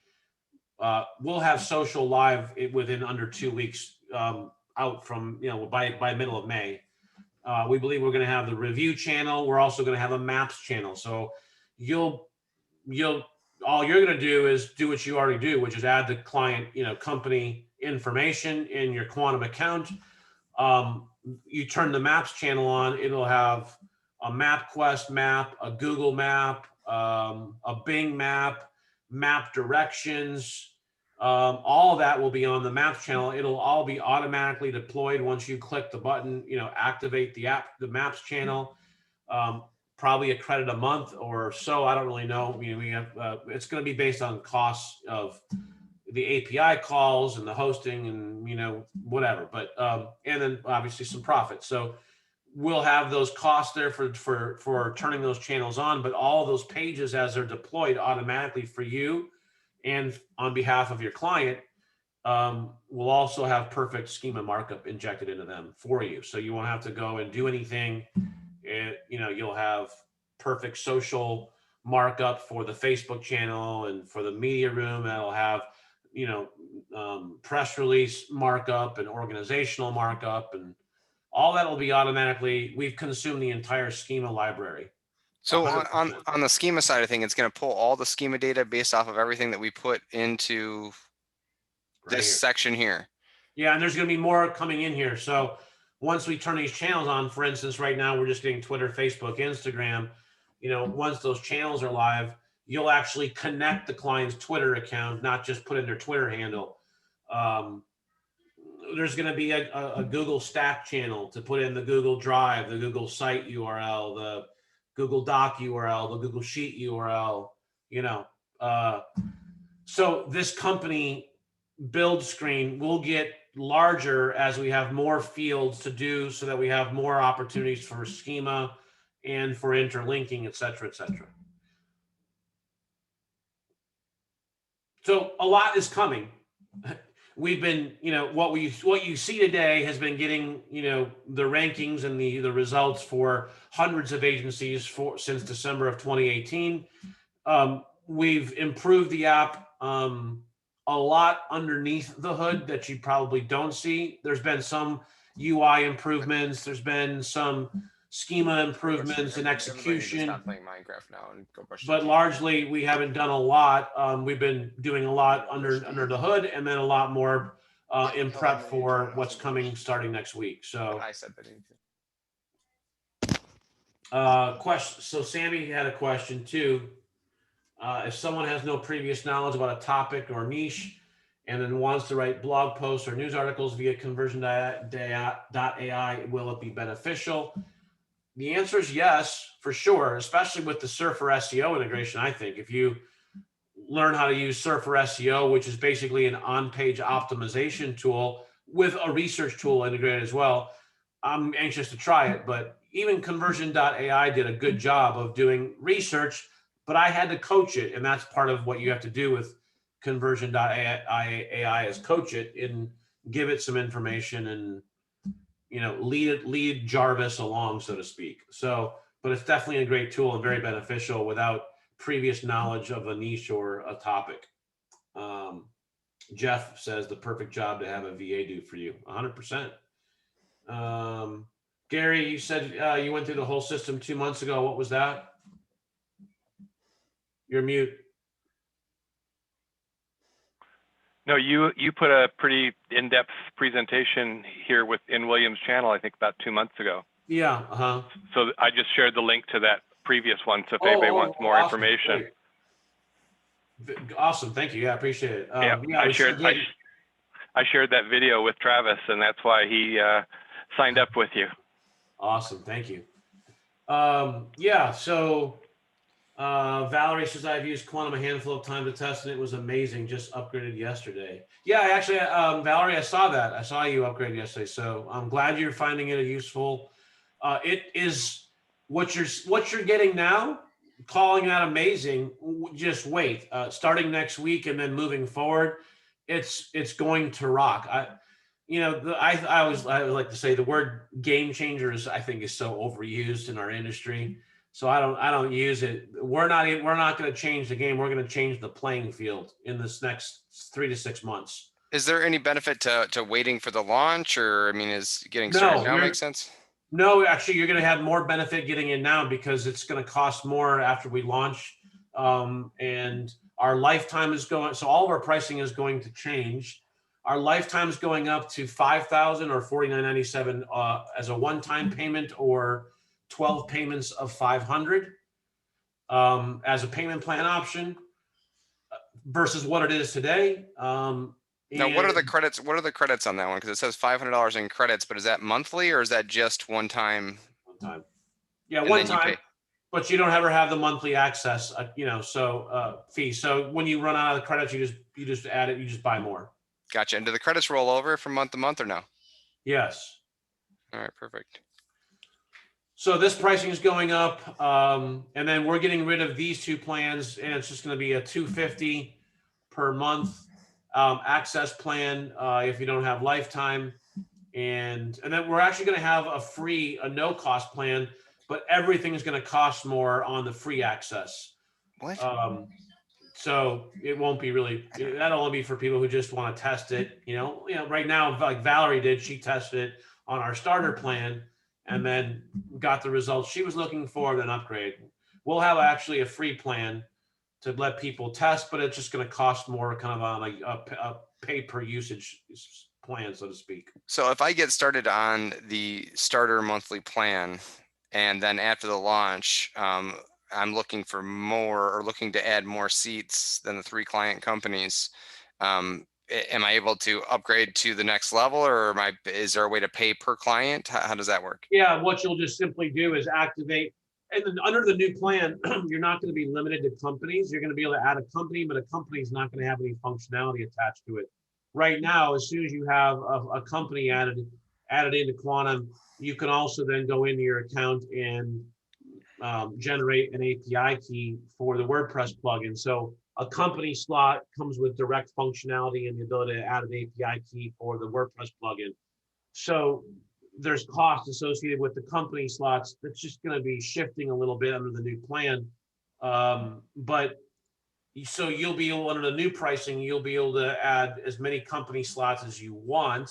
we'll have social live within under 2 weeks, out from by middle of May. We believe we're going to have the review channel. We're also going to have a maps channel. So all you're going to do is do what you already do, which is add the client company information in your Quantum account. You turn the maps channel on, it'll have a MapQuest map, a Google map, a Bing map, map directions. All of that will be on the maps channel. It'll all be automatically deployed once you click the button, activate the maps channel. Probably a credit a month or so. I don't really know. We have, it's going to be based on costs of the API calls and the hosting and, whatever, but, and then obviously some profit. So we'll have those costs there for turning those channels on, but all of those pages, as they're deployed automatically for you and on behalf of your client, will also have perfect schema markup injected into them for you. So you won't have to go and do anything. You'll have perfect social markup for the Facebook channel and for the media room. That'll have, press release markup and organizational markup, and all that will be automatically. We've consumed the entire schema library. So 100%. on the schema side of things, it's going to pull all the schema data based off of everything that we put into Right this here. section here. Yeah, and there's going to be more coming in here. So once we turn these channels on, for instance, right now we're just getting Twitter, Facebook, Instagram. Once those channels are live, you'll actually connect the client's Twitter account, not just put in their Twitter handle. There's going to be a Google Stack channel to put in the Google Drive, the Google Site URL, the Google Doc URL, the Google Sheet URL. So this company build screen will get larger as we have more fields to do, so that we have more opportunities for schema and for interlinking, et cetera, et cetera. So a lot is coming. We've been, what you see today has been getting, the rankings and the results for hundreds of agencies since December of 2018. We've improved the app a lot underneath the hood that you probably don't see. There's been some UI improvements. There's been some schema improvements and execution. Stop playing Minecraft now and go brush. But largely, we haven't done a lot. We've been doing a lot under the hood, and then a lot more in prep for what's coming starting next week. So I said that. Question. So Sammy had a question too. If someone has no previous knowledge about a topic or niche, and then wants to write blog posts or news articles via conversion.ai, will it be beneficial? The answer is yes, for sure, especially with the Surfer SEO integration. I think if you learn how to use Surfer SEO, which is basically an on-page optimization tool with a research tool integrated as well, I'm anxious to try it. But even conversion.ai did a good job of doing research, but I had to coach it. And that's part of what you have to do with conversion.ai is coach it in give it some information and, lead Jarvis along, so to speak. So, but it's definitely a great tool and very beneficial without previous knowledge of a niche or a topic. Jeff says the perfect job to have a VA do for you. 100%. Gary, you said you went through the whole system 2 months ago. What was that? You're mute. No, you put a pretty in-depth presentation here in William's channel, I think about 2 months ago. Yeah. So I just shared the link to that previous one. So if anybody wants more awesome. information. Great. Awesome. Thank you. Yeah, I appreciate it. I shared that video with Travis, and that's why he signed up with you. Awesome. Thank you. So Valerie says I've used Quantum a handful of times to test and it was amazing. Just upgraded yesterday. Yeah, actually, Valerie, I saw that. I saw you upgrade yesterday. So I'm glad you're finding it useful. It is what you're getting now. Calling that amazing. Just wait. Starting next week and then moving forward, it's going to rock. I always like to say the word game changers, I think, is so overused in our industry. So I don't use it. We're not going to change the game. We're going to change the playing field in this next 3 to 6 months. Is there any benefit to waiting for the launch, or I mean, is getting started now make sense? No, actually, you're going to have more benefit getting in now because it's going to cost more after we launch, and our lifetime is going. So all of our pricing is going to change. Our lifetime is going up to $5,000 or $49.97 as a one-time payment, or 12 payments of $500 as a payment plan option versus what it is today. Now, what are the credits? What are the credits on that one? Because it says $500 in credits, but is that monthly or is that just one time? One time. Yeah, one time. But you don't ever have the monthly access, fee. So when you run out of the credits, you just add it. You just buy more. Gotcha. And do the credits roll over from month to month or no? Yes. All right. Perfect. So this pricing is going up, and then we're getting rid of these two plans, and it's just going to be a $250 per month access plan if you don't have lifetime, and then we're actually going to have a no-cost plan, but everything is going to cost more on the free access. What? So it won't be really. That'll only be for people who just want to test it. Right now, like Valerie did, she tested it on our starter plan and then got the results she was looking for, then upgrade. We'll have actually a free plan to let people test, but it's just going to cost more, kind of on a pay per usage plan, so to speak. So if I get started on the starter monthly plan, and then after the launch, I'm looking for more, or looking to add more seats than the 3 client companies, am I able to upgrade to the next level, or is there a way to pay per client? How does that work? Yeah, what you'll just simply do is activate, and then under the new plan, you're not going to be limited to companies. You're going to be able to add a company, but a company is not going to have any functionality attached to it. Right now, as soon as you have a company added into Quantum, you can also then go into your account and generate an API key for the WordPress plugin. So a company slot comes with direct functionality and the ability to add an API key for the WordPress plugin. So there's cost associated with the company slots. That's just going to be shifting a little bit under the new plan. But so you'll be able, under the new pricing, you'll be able to add as many company slots as you want.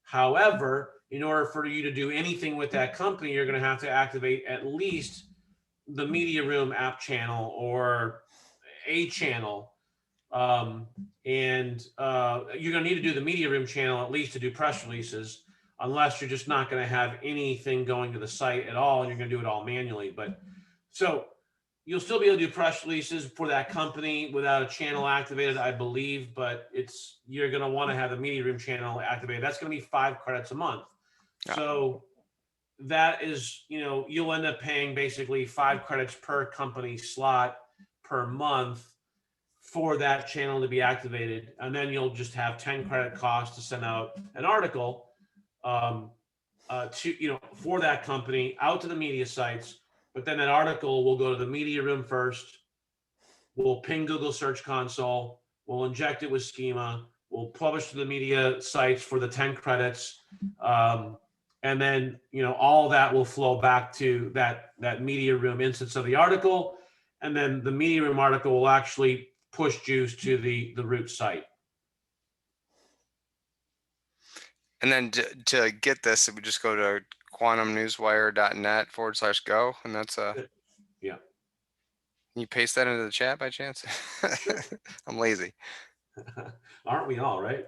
However, in order for you to do anything with that company, you're going to have to activate at least the Media Room app channel or a channel. And you're going to need to do the Media Room channel at least to do press releases, unless you're just not going to have anything going to the site at all and you're going to do it all manually. But so you'll still be able to do press releases for that company without a channel activated, I believe, but you're going to want to have the Media Room channel activated. That's going to be 5 credits a month. Yeah. So that is, you'll end up paying basically 5 credits per company slot per month for that channel to be activated. And then you'll just have 10 credit costs to send out an article for that company out to the media sites. But then that article will go to the Media Room first. We'll ping Google Search Console. We'll inject it with schema. we'll publish to the media sites for the 10 credits. And then, all that will flow back to that media room instance of the article. And then the media room article will actually push juice to the root site. And then to get this, we just go to quantumnewswire.net/go, and that's Yeah. Can you paste that into the chat by chance? I'm lazy. Aren't we all, right?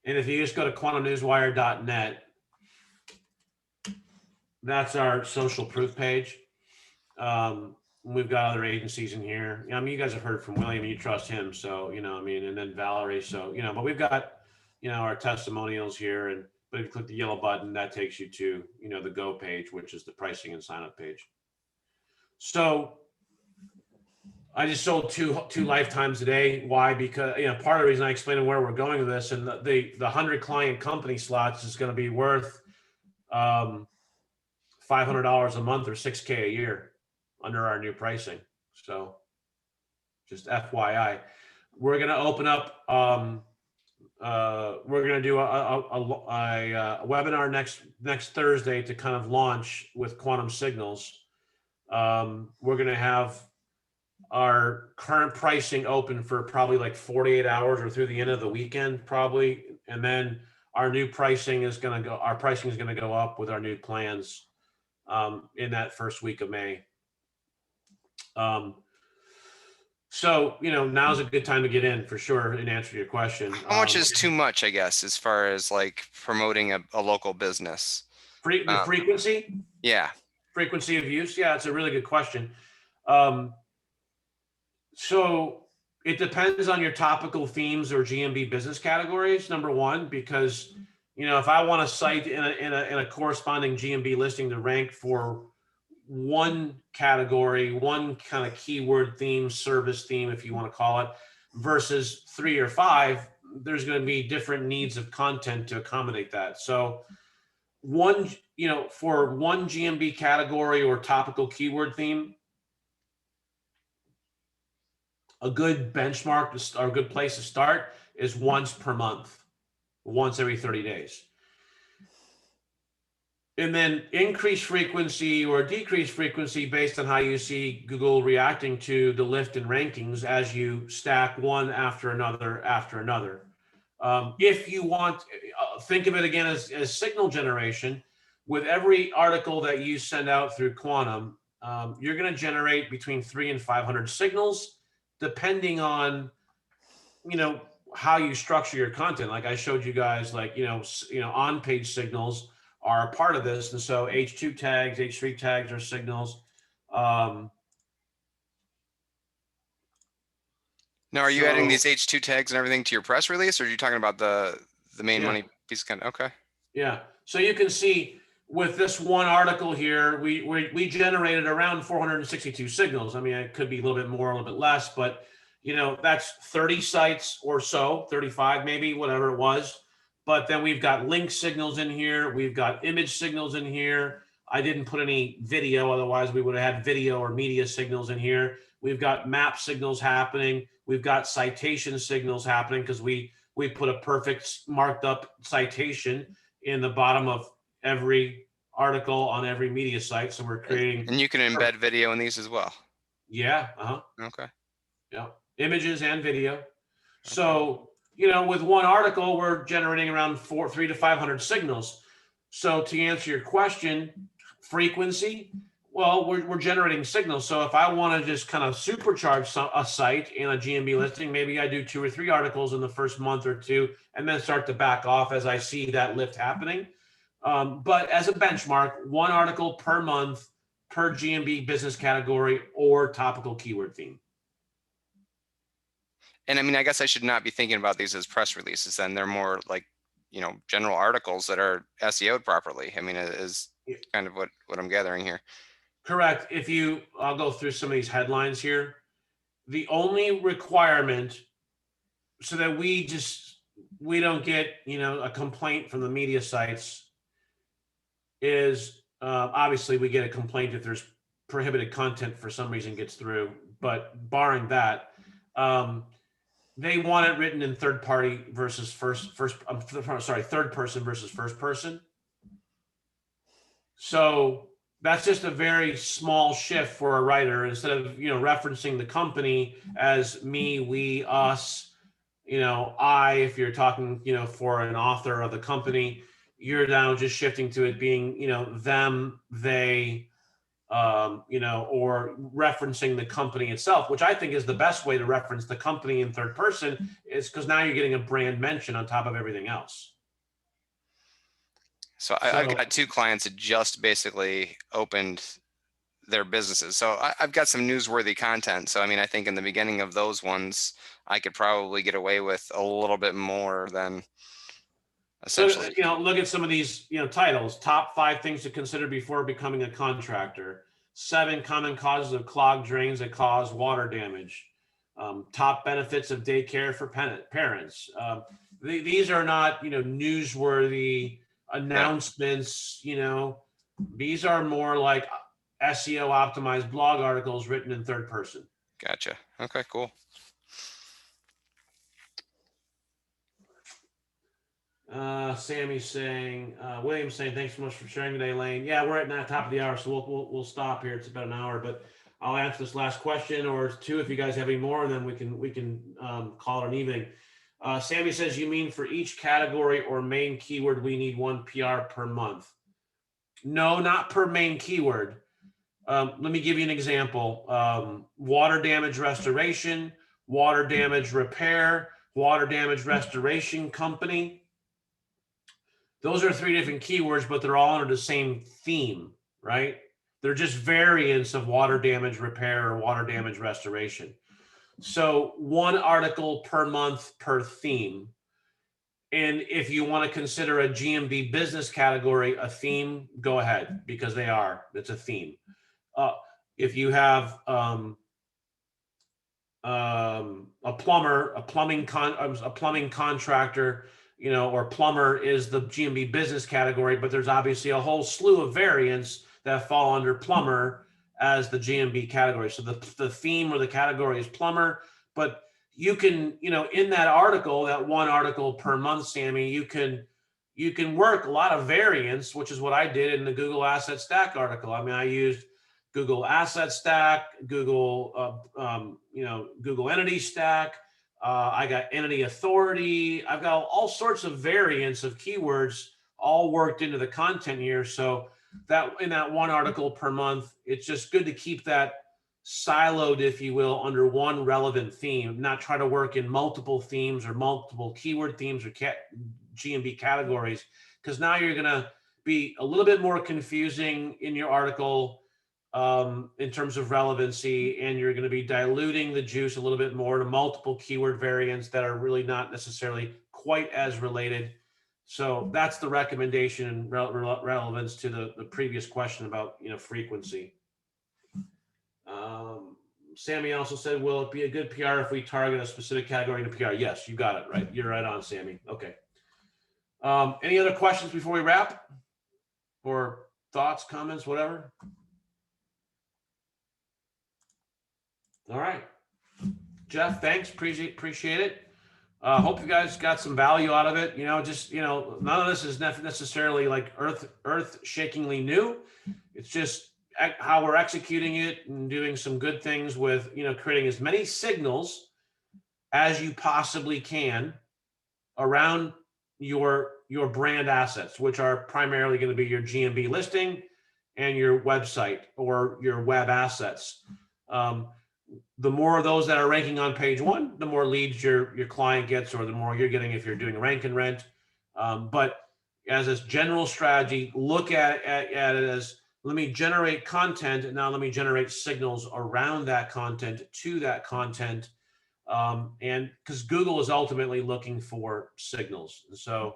And if you just go to quantumnewswire.net, that's our social proof page. We've got other agencies in here. You guys have heard from William, you trust him. So, and then Valerie. So, but we've got, our testimonials here. But if you click the yellow button, that takes you to, the go page, which is the pricing and sign up page. So I just sold two lifetimes today. Why? Because, part of the reason I explained where we're going with this, and the 100 client company slots is going to be worth $500 a month or $6K a year under our new pricing. So just FYI, we're going to open up, we're going to do a webinar next Thursday to kind of launch with Quantum Signals. We're going to have our current pricing open for probably like 48 hours or through the end of the weekend, probably. And then our new pricing is going to go up with our new plans in that first week of May. So, now's a good time to get in for sure, in answer to your question. How much is too much, I guess, as far as like promoting a local business? The frequency? Yeah. Frequency of use? Yeah, it's a really good question. So it depends on your topical themes or GMB business categories, number one, because, if I want a site in a corresponding GMB listing to rank for one category, one kind of keyword theme, service theme, if you want to call it, versus 3 or 5, there's going to be different needs of content to accommodate that. So for one GMB category or topical keyword theme, a good benchmark or a good place to start is once per month, once every 30 days. And then increase frequency or decrease frequency based on how you see Google reacting to the lift in rankings as you stack one after another after another. If you want, think of it again as signal generation. With every article that you send out through Quantum, you're going to generate between 300 and 500 signals, depending on, how you structure your content. Like I showed you guys, on-page signals are a part of this. And so H2 tags, H3 tags are signals. Now, are you adding these H2 tags and everything to your press release, or are you talking about the main money piece of content? Okay. Yeah. So you can see with this one article here, we generated around 462 signals. I mean, it could be a little bit more, a little bit less, but that's 30 sites or so, 35 maybe, whatever it was. But then we've got link signals in here. We've got image signals in here. I didn't put any video, otherwise we would have had video or media signals in here. We've got map signals happening. We've got citation signals happening because we put a perfect marked up citation in the bottom of every article on every media site. So we're creating. And you can embed video in these as well. Yeah. Okay. Yeah. Images and video. Okay. So, with one article, we're generating around 300 to 500 signals. So to answer your question, frequency, well, we're generating signals. So if I want to just kind of supercharge a site in a GMB listing, maybe I do 2 or 3 articles in the first month or 2, and then start to back off as I see that lift happening. But as a benchmark, 1 article per month per GMB business category or topical keyword theme. And I mean, I guess I should not be thinking about these as press releases then. They're more like, general articles that are SEO'd properly. I mean, it is kind of what I'm gathering here. Correct. I'll go through some of these headlines here. The only requirement so that we don't get, a complaint from the media sites is obviously we get a complaint if there's prohibited content for some reason gets through, but barring that, they want it written in third party versus third person versus first person. So that's just a very small shift for a writer. Instead of, referencing the company as me, we, us, I, if you're talking, for an author of the company, you're now just shifting to it being, them, they, or referencing the company itself, which I think is the best way to reference the company in third person, is because now you're getting a brand mention on top of everything else. So I've got 2 clients that just basically opened their businesses. So I've got some newsworthy content. So, I mean, I think in the beginning of those ones, I could probably get away with a little bit more than essentially. So, look at some of these, titles: top 5 things to consider before becoming a contractor, 7 common causes of clogged drains that cause water damage, top benefits of daycare for parents. These are not, newsworthy announcements. These are more like SEO optimized blog articles written in third person. Gotcha. Okay, cool. Sammy's saying, William's saying, thanks so much for sharing today, Lane. Yeah, we're at the top of the hour, so we'll stop here. It's about an hour, but I'll answer this last question or 2 if you guys have any more, and then we can call it an evening. Sammy says, you mean for each category or main keyword, we need 1 PR per month? No, not per main keyword. Let me give you an example. Water damage restoration, water damage repair, water damage restoration company. Those are 3 different keywords, but they're all under the same theme, right? They're just variants of water damage repair or water damage restoration. So 1 article per month per theme. And if you want to consider a GMB business category a theme, go ahead, because it's a theme. If you have a plumber, a plumbing contractor, or plumber is the GMB business category, but there's obviously a whole slew of variants that fall under plumber as the GMB category. So the theme or the category is plumber, but you can, in that article, that 1 article per month, Sammy, you can work a lot of variants, which is what I did in the Google Asset Stack article. I mean, I used Google Asset Stack, Google, Google Entity Stack. I got Entity Authority. I've got all sorts of variants of keywords all worked into the content here. So that in that 1 article per month, it's just good to keep that siloed, if you will, under 1 relevant theme, not try to work in multiple themes or multiple keyword themes or GMB categories, because now you're going to be a little bit more confusing in your article in terms of relevancy, and you're going to be diluting the juice a little bit more to multiple keyword variants that are really not necessarily quite as related. So that's the recommendation and relevance to the previous question about, frequency. Sammy also said, will it be a good PR if we target a specific category in PR? Yes, you got it right. You're right on, Sammy. Okay. Any other questions before we wrap, or thoughts, comments, whatever? All right, Jeff, thanks. Appreciate it. Hope you guys got some value out of it. None of this is necessarily like earth shakingly new. It's just how we're executing it and doing some good things with, creating as many signals as you possibly can around your brand assets, which are primarily going to be your GMB listing and your website or your web assets. The more of those that are ranking on page 1, the more leads your client gets, or the more you're getting if you're doing rank and rent. But as a general strategy, look at it as, let me generate content, and now let me generate signals around that content to that content. And because Google is ultimately looking for signals. So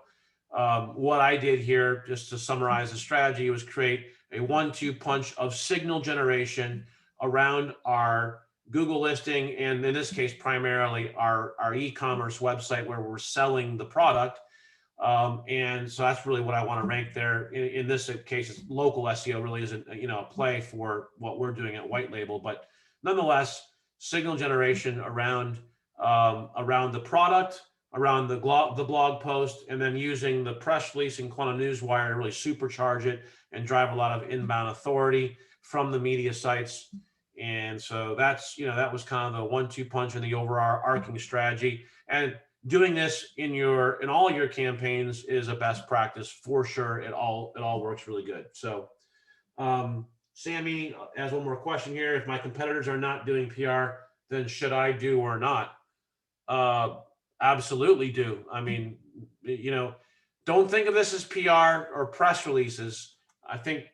what I did here, just to summarize the strategy, was create a 1-2 punch of signal generation around our Google listing, and in this case, primarily our e-commerce website where we're selling the product. And so that's really what I want to rank there. In this case, it's local SEO really isn't, a play for what we're doing at White Label, but nonetheless, signal generation around around the product, around the blog post, and then using the press release and Quantum Newswire to really supercharge it and drive a lot of inbound authority from the media sites. And so that's, that was kind of the 1-2 punch in the overarching strategy. And doing this in all your campaigns is a best practice for sure. It all works really good. So Sammy has one more question here. If my competitors are not doing PR, then should I do or not? Absolutely do. I mean, don't think of this as PR or press releases. I think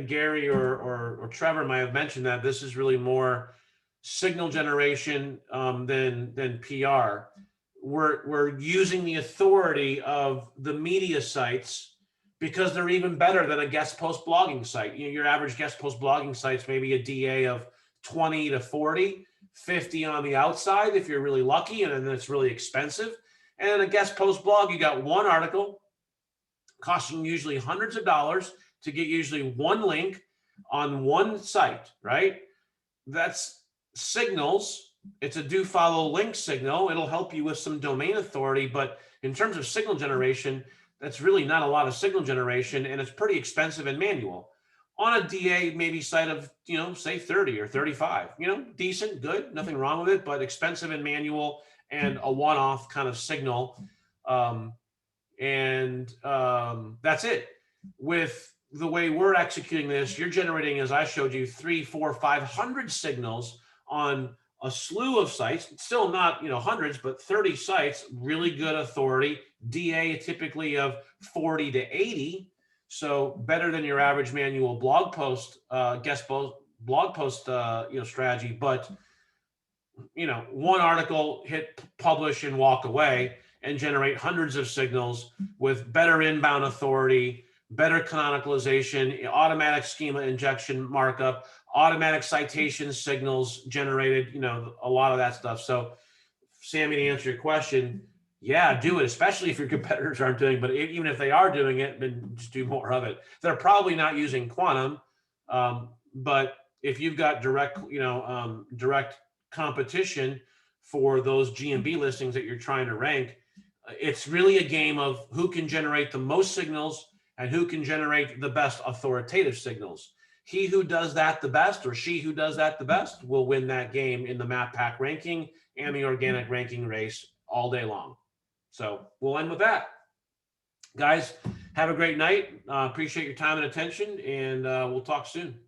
Gary or Trevor might have mentioned that this is really more signal generation than PR. We're using the authority of the media sites because they're even better than a guest post blogging site. Your average guest post blogging site's maybe a DA of 20 to 40, 50 on the outside if you're really lucky, and then it's really expensive. And a guest post blog, you got one article costing usually hundreds of dollars to get usually one link on one site, right? That's signals. It's a do follow link signal. It'll help you with some domain authority, but in terms of signal generation, that's really not a lot of signal generation, and it's pretty expensive and manual. On a DA maybe site of, say 30 or 35, decent, good, nothing wrong with it, but expensive and manual and a one-off kind of signal. That's it. With the way we're executing this, you're generating, as I showed you, 300, 400, 500 signals on a slew of sites, still not, hundreds, but 30 sites, really good authority, DA typically of 40 to 80. So better than your average manual blog post, blog post, strategy. But, one article, hit publish and walk away and generate hundreds of signals with better inbound authority, better canonicalization, automatic schema injection markup, automatic citation signals generated, a lot of that stuff. So Sammy, to answer your question, yeah, do it, especially if your competitors aren't doing it. But even if they are doing it, then just do more of it. They're probably not using Quantum, but if you've got direct competition for those GMB listings that you're trying to rank, it's really a game of who can generate the most signals and who can generate the best authoritative signals. He who does that the best, or she who does that the best, will win that game in the map pack ranking and the organic ranking race all day long. So we'll end with that. Guys, have a great night. Appreciate your time and attention, and we'll talk soon.